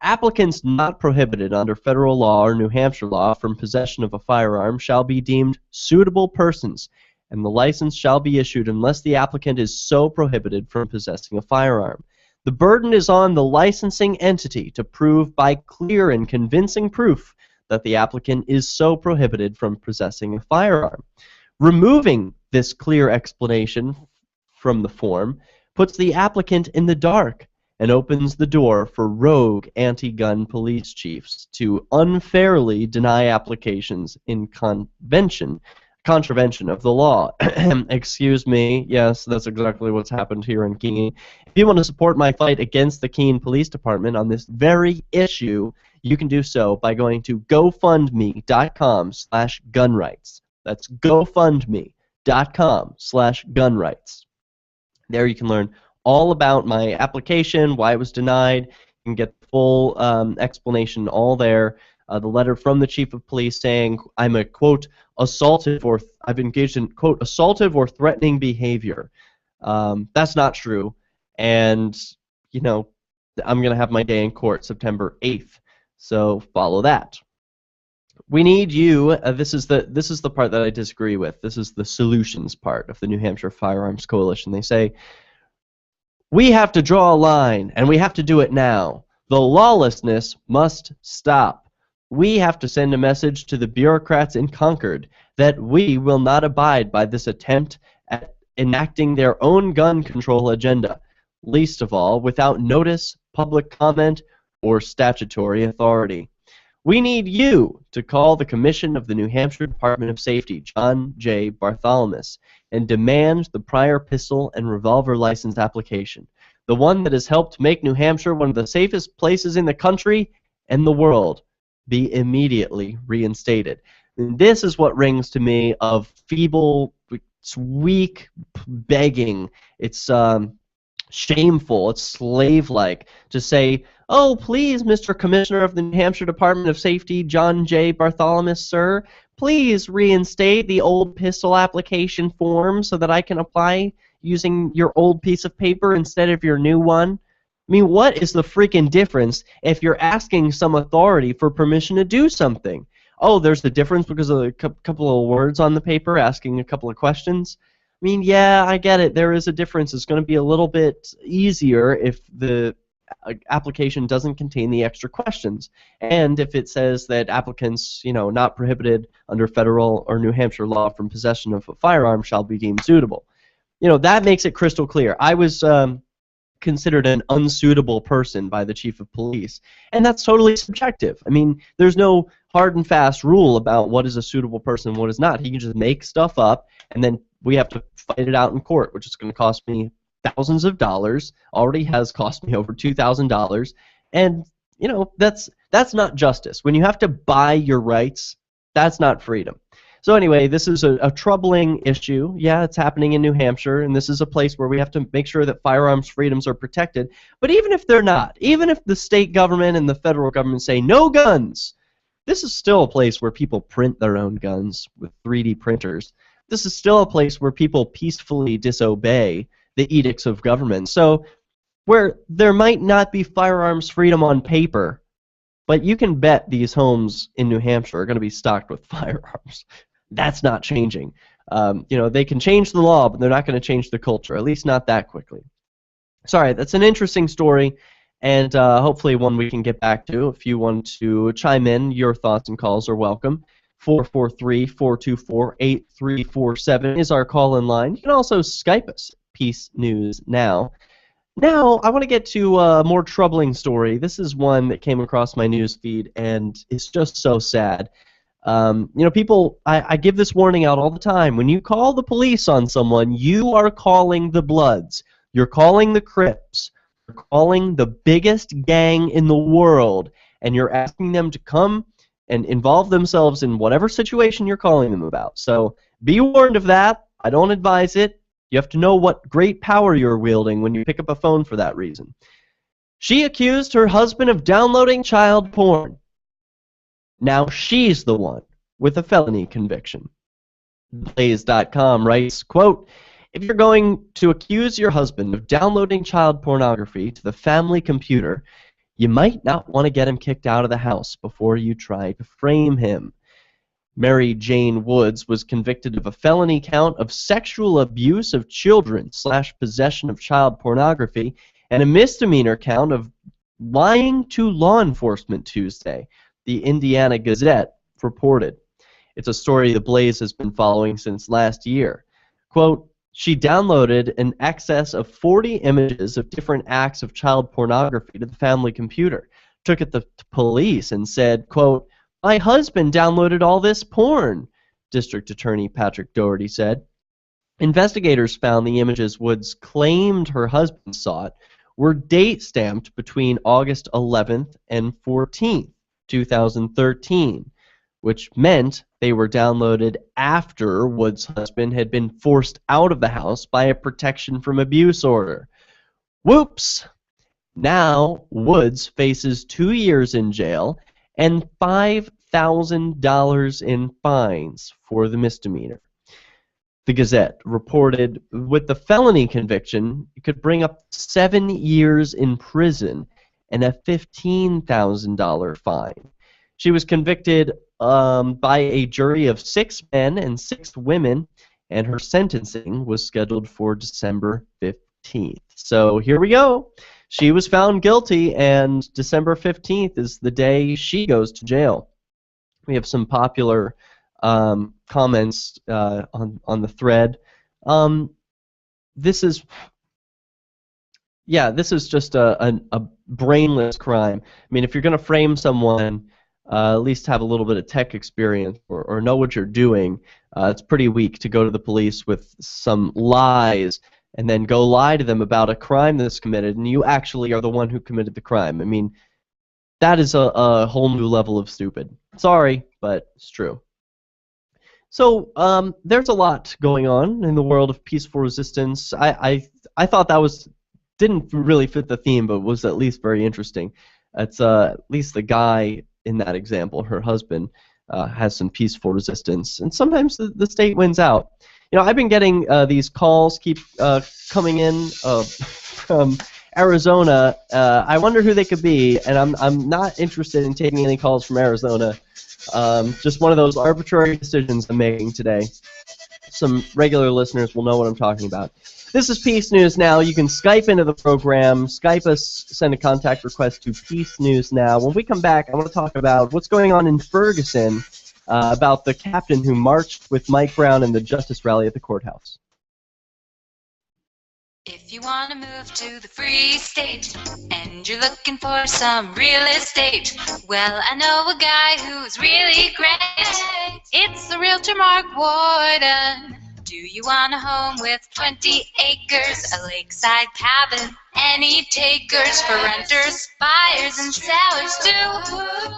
applicants not prohibited under federal law or New Hampshire law from possession of a firearm shall be deemed suitable persons, and the license shall be issued unless the applicant is so prohibited from possessing a firearm. The burden is on the licensing entity to prove by clear and convincing proof that the applicant is so prohibited from possessing a firearm. Removing this clear explanation from the form puts the applicant in the dark and opens the door for rogue anti-gun police chiefs to unfairly deny applications in contravention of the law. Excuse me, yes, that's exactly what's happened here in Keene. If you want to support my fight against the Keene Police Department on this very issue, you can do so by going to gofundme.com/gunrights. That's gofundme.com/gunrights. There you can learn all about my application, why it was denied. You can get the full explanation all there. The letter from the chief of police saying I'm a, quote, I've engaged in, quote, assaultive or threatening behavior. That's not true. And, you know, I'm going to have my day in court September 8th. So follow that. We need you. This is the part that I disagree with. This is the solutions part of the New Hampshire Firearms Coalition. They say, we have to draw a line, and we have to do it now. The lawlessness must stop. We have to send a message to the bureaucrats in Concord that we will not abide by this attempt at enacting their own gun control agenda, least of all without notice, public comment, or statutory authority. We need you to call the Commission of the New Hampshire Department of Safety, John J. Bartholomew, and demand the prior pistol and revolver license application, the one that has helped make New Hampshire one of the safest places in the country and the world, be immediately reinstated. And this is what rings to me of feeble, it's weak begging. It's shameful. It's slave-like to say, oh, please, Mr. Commissioner of the New Hampshire Department of Safety, John J. Bartholomew, sir, please reinstate the old pistol application form so that I can apply using your old piece of paper instead of your new one. I mean, what is the freaking difference if you're asking some authority for permission to do something? Oh, there's the difference because of a couple of words on the paper asking a couple of questions. I mean, yeah, I get it. There is a difference. It's going to be a little bit easier if the application doesn't contain the extra questions, and if it says that applicants, you know, not prohibited under federal or New Hampshire law from possession of a firearm shall be deemed suitable. You know, that makes it crystal clear. I was considered an unsuitable person by the chief of police, and that's totally subjective. I mean, there's no hard and fast rule about what is a suitable person and what is not. He can just make stuff up, and then we have to fight it out in court, which is going to cost me thousands of dollars. Already has cost me over $2,000, and you know, that's not justice. When you have to buy your rights, that's not freedom. So anyway, this is a troubling issue. Yeah, it's happening in New Hampshire, and this is a place where we have to make sure that firearms freedoms are protected. But even if they're not, even if the state government and the federal government say no guns, this is still a place where people print their own guns with 3D printers. This is still a place where people peacefully disobey the edicts of government. So where there might not be firearms freedom on paper, but you can bet these homes in New Hampshire are going to be stocked with firearms. That's not changing. You know, they can change the law, but they're not going to change the culture, at least not that quickly. Sorry, that's an interesting story, and hopefully one we can get back to. If you want to chime in, your thoughts and calls are welcome. 443-424-8347 is our call-in line. You can also Skype us, PeaceNewsNow. Now, I want to get to a more troubling story. This is one that came across my news feed, and it's just so sad. You know, people, I give this warning out all the time. When you call the police on someone, you are calling the Bloods. You're calling the Crips. You're calling the biggest gang in the world, and you're asking them to come and involve themselves in whatever situation you're calling them about. So be warned of that. I don't advise it. You have to know what great power you're wielding when you pick up a phone for that reason. She accused her husband of downloading child porn. Now she's the one with a felony conviction. Blaze.com writes, quote, if you're going to accuse your husband of downloading child pornography to the family computer, you might not want to get him kicked out of the house before you try to frame him. Mary Jane Woods was convicted of a felony count of sexual abuse of children / possession of child pornography and a misdemeanor count of lying to law enforcement Tuesday, the Indiana Gazette reported. It's a story the Blaze has been following since last year. Quote, she downloaded an excess of 40 images of different acts of child pornography to the family computer, took it to the police, and said, quote, my husband downloaded all this porn, District Attorney Patrick Doherty said. Investigators found the images Woods claimed her husband saw were date-stamped between August 11th and 14th, 2013, which meant they were downloaded after Woods' husband had been forced out of the house by a protection from abuse order. Whoops! Now Woods faces 2 years in jail and $5,000 in fines for the misdemeanor. The Gazette reported with the felony conviction, it could bring up 7 years in prison and a $15,000 fine. She was convicted by a jury of 6 men and 6 women, and her sentencing was scheduled for December 15th. So here we go. She was found guilty, and December 15th is the day she goes to jail. We have some popular comments on the thread. This is just a brainless crime. I mean, if you're going to frame someone, at least have a little bit of tech experience or know what you're doing. It's pretty weak to go to the police with some lies and then go lie to them about a crime that's committed, and you actually are the one who committed the crime. I mean, that is a whole new level of stupid. Sorry, but it's true. So there's a lot going on in the world of peaceful resistance. I thought that didn't really fit the theme, but was at least very interesting. It's at least the guy in that example, her husband, has some peaceful resistance, and sometimes the state wins out. You know, I've been getting these calls keep coming in from Arizona. I wonder who they could be, and I'm not interested in taking any calls from Arizona. Just one of those arbitrary decisions I'm making today. Some regular listeners will know what I'm talking about. This is Peace News Now. You can Skype into the program. Skype us, send a contact request to Peace News Now. When we come back, I want to talk about what's going on in Ferguson, about the captain who marched with Mike Brown in the Justice Rally at the courthouse. If you want to move to the free state and you're looking for some real estate, well, I know a guy who's really great. It's the realtor Mark Warden. Do you want a home with 20 acres, a lakeside cabin, any takers for renters, buyers, and sellers too?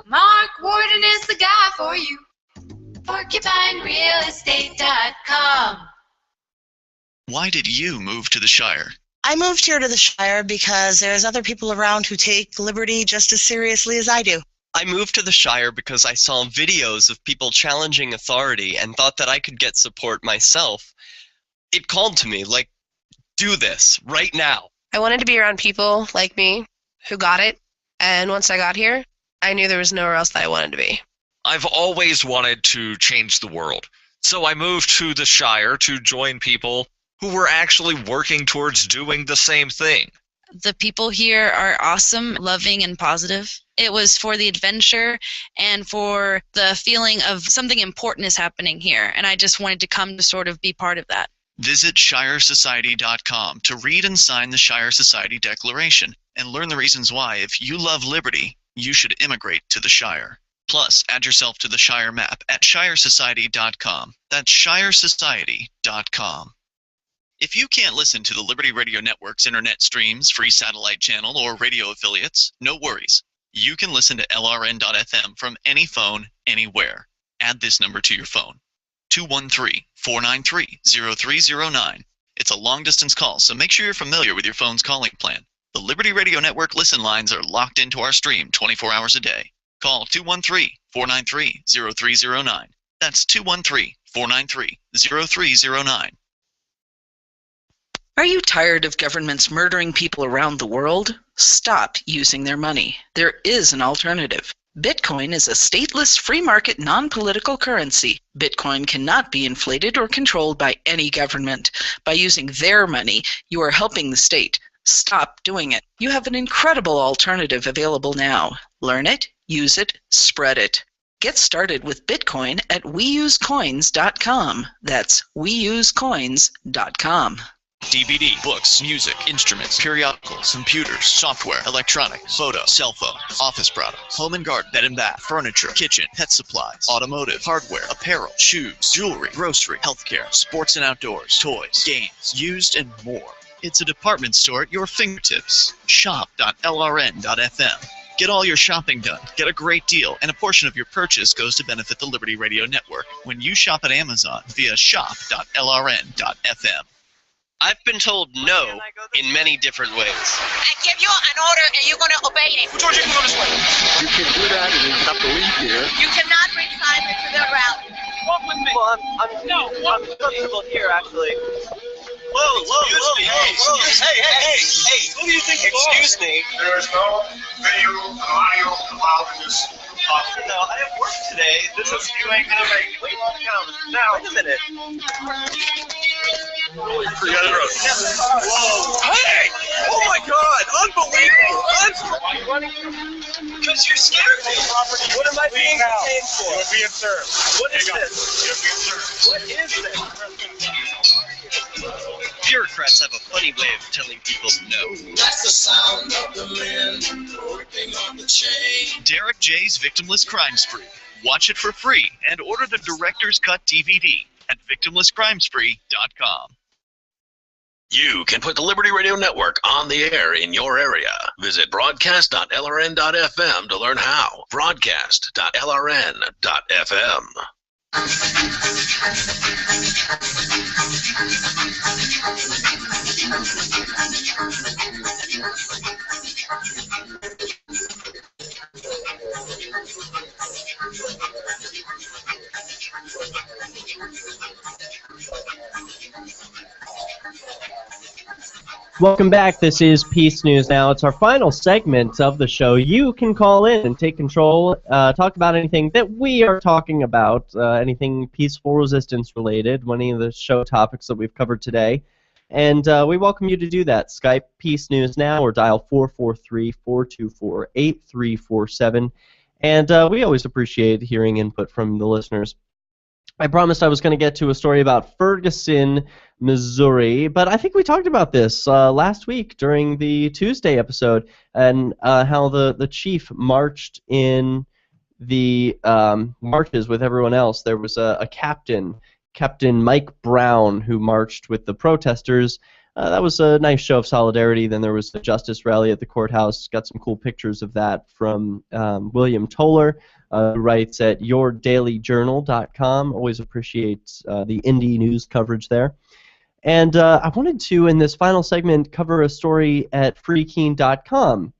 Mark Warden is the guy for you. PorcupineRealEstate.com. Why did you move to the Shire? I moved here to the Shire because there's other people around who take liberty just as seriously as I do. I moved to the Shire because I saw videos of people challenging authority and thought that I could get support myself. It called to me, like, do this right now. I wanted to be around people like me who got it, and once I got here, I knew there was nowhere else that I wanted to be. I've always wanted to change the world, so I moved to the Shire to join people who were actually working towards doing the same thing. The people here are awesome, loving, and positive. It was for the adventure and for the feeling of something important is happening here, and I just wanted to come to sort of be part of that. Visit ShireSociety.com to read and sign the Shire Society Declaration and learn the reasons why, if you love liberty, you should immigrate to the Shire. Plus, add yourself to the Shire map at ShireSociety.com. That's ShireSociety.com. If you can't listen to the Liberty Radio Network's internet streams, free satellite channel, or radio affiliates, no worries. You can listen to LRN.FM from any phone, anywhere. Add this number to your phone, 213-493-0309. It's a long-distance call, so make sure you're familiar with your phone's calling plan. The Liberty Radio Network listen lines are locked into our stream 24 hours a day. Call 213-493-0309. That's 213-493-0309. Are you tired of governments murdering people around the world? Stop using their money. There is an alternative. Bitcoin is a stateless, free market, non-political currency. Bitcoin cannot be inflated or controlled by any government. By using their money, you are helping the state. Stop doing it. You have an incredible alternative available now. Learn it, use it, spread it. Get started with Bitcoin at weusecoins.com. That's weusecoins.com. DVD, books, music, instruments, periodicals, computers, software, electronics, photo, cell phones, office products, home and garden, bed and bath, furniture, kitchen, pet supplies, automotive, hardware, apparel, shoes, jewelry, grocery, healthcare, sports and outdoors, toys, games, used, and more. It's a department store at your fingertips. Shop.lrn.fm. Get all your shopping done, get a great deal, and a portion of your purchase goes to benefit the Liberty Radio Network when you shop at Amazon via shop.lrn.fm. I've been told no in many different ways. I give you an order and you're going to obey it. George, you can go this way. You can do that and you have to leave here. You cannot bring silence to their route. Walk with me. Well, I'm comfortable here, actually. Whoa, hey, who do you think you are? Excuse me. There is no video and audio allowed in this office. No, I have work today. This is you ain't gonna make. Wait a minute. Forget it, Rose. Whoa! Hey! Oh my God! Unbelievable! Why are you running? Because you scared me. What am I being detained for? You're being served. What is this? You're being served. What is this? Bureaucrats have a funny way of telling people no. That's the sound of the men working on the chain. Derek J's Victimless Crime Spree. Watch it for free and order the Director's Cut DVD at victimlesscrimespree.com. You can put the Liberty Radio Network on the air in your area. Visit broadcast.lrn.fm to learn how. Broadcast.lrn.fm. Welcome back. This is Peace News Now. It's our final segment of the show. You can call in and take control, talk about anything that we are talking about, anything peaceful resistance related, any of the show topics that we've covered today. And we welcome you to do that. Skype Peace News Now or dial 443-424-8347. And we always appreciate hearing input from the listeners. I promised I was going to get to a story about Ferguson, Missouri, but I think we talked about this last week during the Tuesday episode, and how the chief marched in the marches with everyone else. There was a captain, Captain Mike Brown, who marched with the protesters. That was a nice show of solidarity. Then there was the Justice rally at the courthouse. Got some cool pictures of that from William Toller, who writes at yourdailyjournal.com. Always appreciate the indie news coverage there. And I wanted to, in this final segment, cover a story at freekeen.com,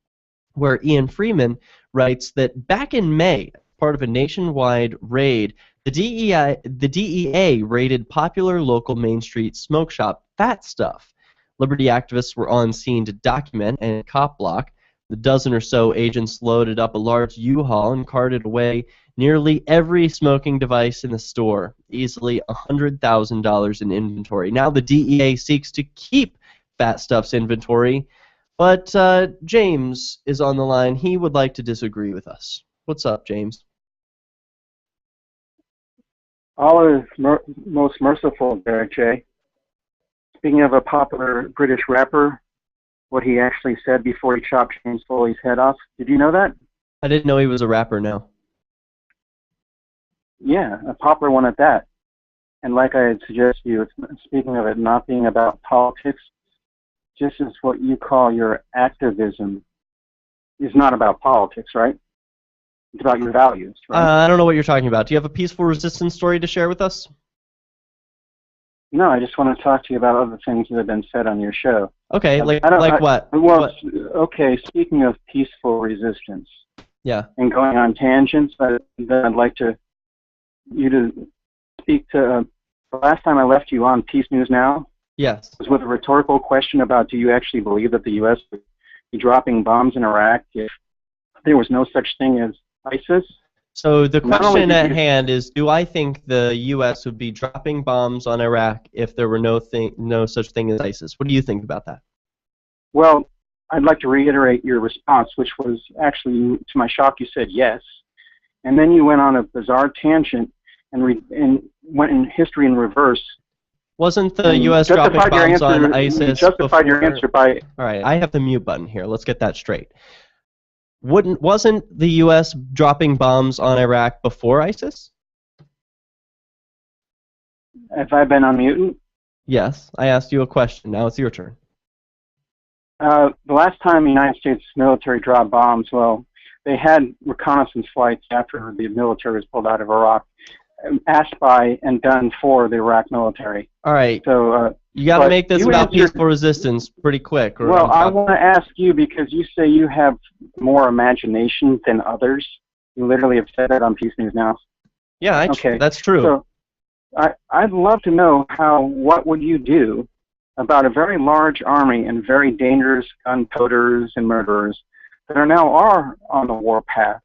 where Ian Freeman writes that back in May, part of a nationwide raid, the DEA raided popular local Main Street smoke shop Fat Stuff. Liberty activists were on scene to document and cop block. The dozen or so agents loaded up a large U-Haul and carted away nearly every smoking device in the store, easily $100,000 in inventory. Now the DEA seeks to keep Fat Stuff's inventory, but James is on the line. He would like to disagree with us. What's up, James? Allah is most merciful, Derek J. Speaking of a popular British rapper, what he actually said before he chopped James Foley's head off, did you know that? I didn't know he was a rapper, no. Yeah, a popular one at that. And like I had suggested to you, speaking of it not being about politics, just as what you call your activism is not about politics, right? It's about your values, right? I don't know what you're talking about. Do you have a peaceful resistance story to share with us? No, I just want to talk to you about other things that have been said on your show. Okay, like what? Well, okay, speaking of peaceful resistance. Yeah. And going on tangents, I'd like you to speak to, the last time I left you on Peace News Now, yes, was with a rhetorical question about, do you actually believe that the U.S. would be dropping bombs in Iraq if there was no such thing as ISIS? So the question at hand is, do I think the U.S. would be dropping bombs on Iraq if there were no such thing as ISIS? What do you think about that? Well, I'd like to reiterate your response, which was actually, to my shock, you said yes. and then you went on a bizarre tangent and went in history in reverse. Wasn't the U.S. dropping bombs on ISIS? You justified your answer by... All right, I have the mute button here. Let's get that straight. Wasn't the U.S. dropping bombs on Iraq before ISIS? Have I been on mute? Yes, I asked you a question. Now it's your turn. The last time the United States military dropped bombs, well, they had reconnaissance flights after the military was pulled out of Iraq, asked by and done for the Iraq military. All right. So you got to make this about peaceful resistance pretty quick. Well, I want to ask you, because you say you have more imagination than others. You literally have said that on PeaceNewsNow. Yeah, that's true. So I'd love to know what would you do about a very large army and very dangerous gun toters and murderers that are on the warpath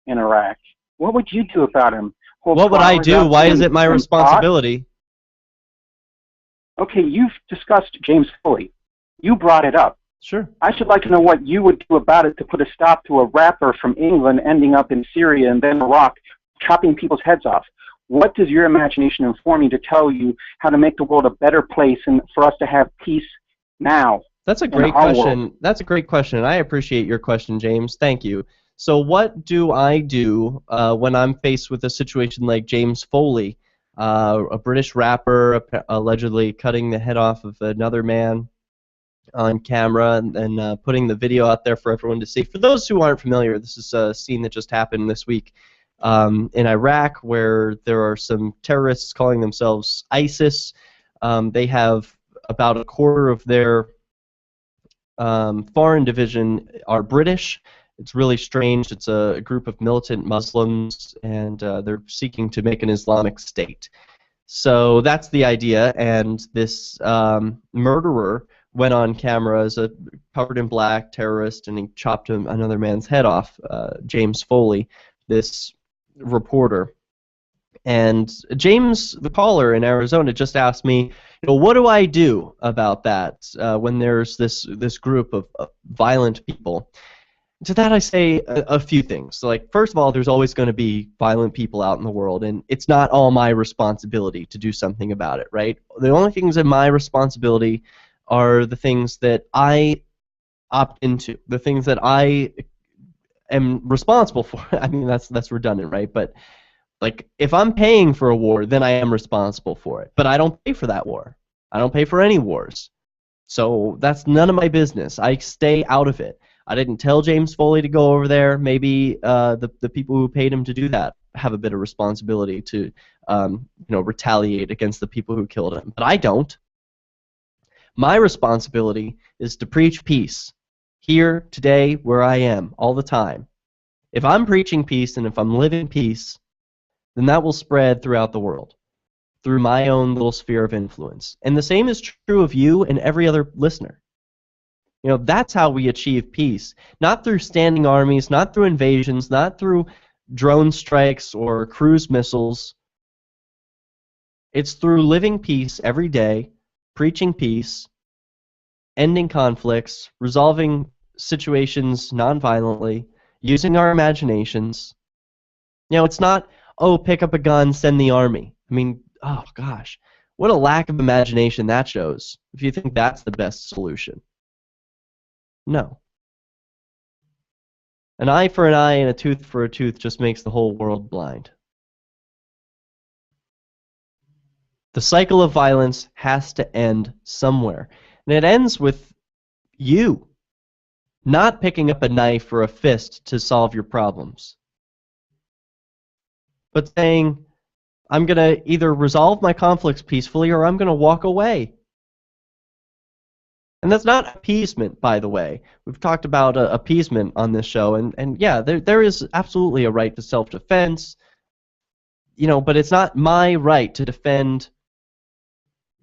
in Iraq. What would you do about them? What would I do? Why is it my responsibility? Okay, you've discussed James Foley. You brought it up. Sure. I should like to know what you would do about it to put a stop to a rapper from England ending up in Syria and then Iraq chopping people's heads off. What does your imagination inform you to tell you how to make the world a better place and for us to have peace now? That's a great question. That's a great question, and I appreciate your question, James. Thank you. So what do I do when I'm faced with a situation like James Foley, a British rapper allegedly cutting the head off of another man on camera and putting the video out there for everyone to see? For those who aren't familiar, this is a scene that just happened this week in Iraq, where there are some terrorists calling themselves ISIS. They have about a quarter of their foreign division are British. It's really strange. It's a group of militant Muslims, and they're seeking to make an Islamic state. So that's the idea, and this murderer went on camera as a covered in black terrorist, and he chopped another man's head off, James Foley, this reporter. And James, the caller in Arizona, just asked me, what do I do about that when there's this group of violent people? To that I say a few things. So, like, first of all, there's always going to be violent people out in the world, and it's not all my responsibility to do something about it, right? The only things in my responsibility are the things that I opt into, the things that I am responsible for. I mean, that's redundant, right? But like, if I'm paying for a war, then I am responsible for it. But I don't pay for that war. I don't pay for any wars. So that's none of my business. I stay out of it. I didn't tell James Foley to go over there. Maybe the people who paid him to do that have a bit of responsibility to retaliate against the people who killed him. But I don't. My responsibility is to preach peace here, today, where I am, all the time. If I'm preaching peace and if I'm living peace, then that will spread throughout the world through my own little sphere of influence. And the same is true of you and every other listener. That's how we achieve peace. Not through standing armies, not through invasions, not through drone strikes or cruise missiles. It's through living peace every day, preaching peace, ending conflicts, resolving situations nonviolently, using our imaginations. It's not, pick up a gun, send the army. I mean, oh gosh, what a lack of imagination that shows, if you think that's the best solution. No. An eye for an eye and a tooth for a tooth just makes the whole world blind. The cycle of violence has to end somewhere. And it ends with you not picking up a knife or a fist to solve your problems, but saying, I'm going to either resolve my conflicts peacefully or I'm going to walk away. And that's not appeasement, by the way. We've talked about appeasement on this show, and yeah, there is absolutely a right to self-defense, but it's not my right to defend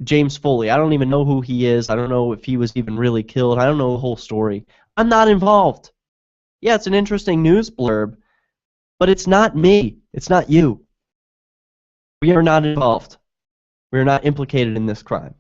James Foley. I don't even know who he is. I don't know if he was even really killed. I don't know the whole story. I'm not involved. Yeah, it's an interesting news blurb, but it's not me. It's not you. We are not involved. We are not implicated in this crime.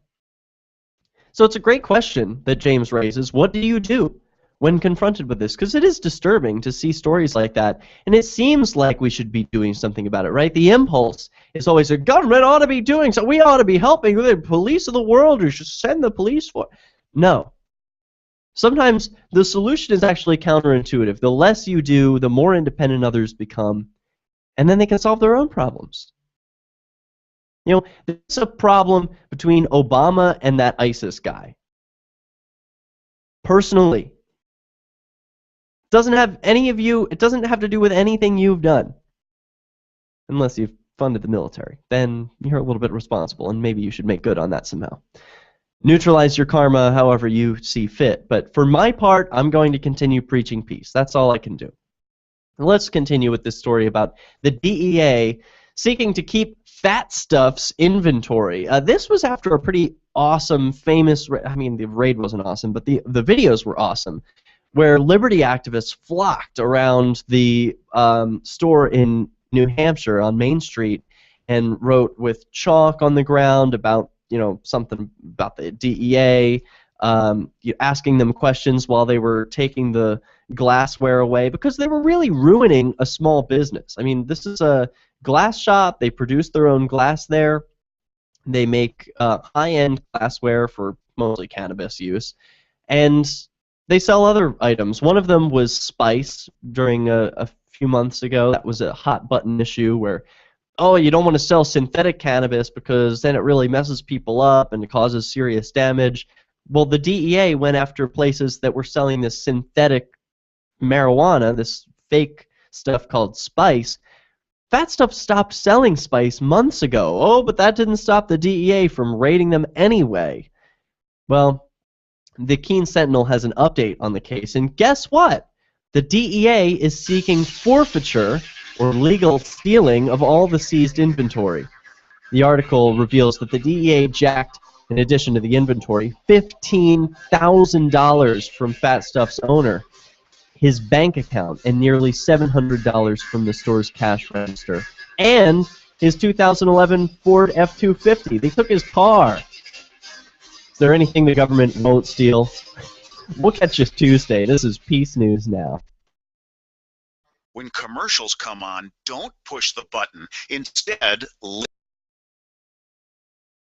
So it's a great question that James raises. What do you do? when confronted with this, because it is disturbing to see stories like that, and it seems like we should be doing something about it, right? The impulse is always the government ought to be doing so. We ought to be helping the police of the world, or should send the police for it. No. Sometimes the solution is actually counterintuitive. The less you do, the more independent others become, and then they can solve their own problems. You know, there's a problem between Obama and that ISIS guy. Personally. It doesn't have to do with anything you've done. Unless you've funded the military. Then you're a little bit responsible, and maybe you should make good on that somehow. Neutralize your karma however you see fit. But for my part, I'm going to continue preaching peace. That's all I can do. Let's continue with this story about the DEA seeking to keep Fat Stuff's inventory. This was after a pretty awesome, famous, I mean, the raid wasn't awesome, but the videos were awesome, where liberty activists flocked around the store in New Hampshire on Main Street and wrote with chalk on the ground about, you know, something about the DEA, asking them questions while they were taking the glassware away, because they were really ruining a small business. I mean, this is a glass shop. They produce their own glass there. They make high-end glassware for mostly cannabis use, and they sell other items. One of them was spice during a few months ago. That was a hot-button issue where, oh, you don't want to sell synthetic cannabis because then it really messes people up and it causes serious damage. Well, the DEA went after places that were selling this synthetic marijuana, this fake stuff called spice. Fat Stuff stopped selling spice months ago. Oh, but that didn't stop the DEA from raiding them anyway. Well, the Keene Sentinel has an update on the case, and guess what? The DEA is seeking forfeiture or legal stealing of all the seized inventory. The article reveals that the DEA jacked, in addition to the inventory, $15,000 from Fat Stuff's owner, his bank account, and nearly $700 from the store's cash register, and his 2011 Ford F-250. They took his car. Is there anything the government won't steal? We'll catch you Tuesday. This is Peace News Now. When commercials come on, don't push the button. Instead,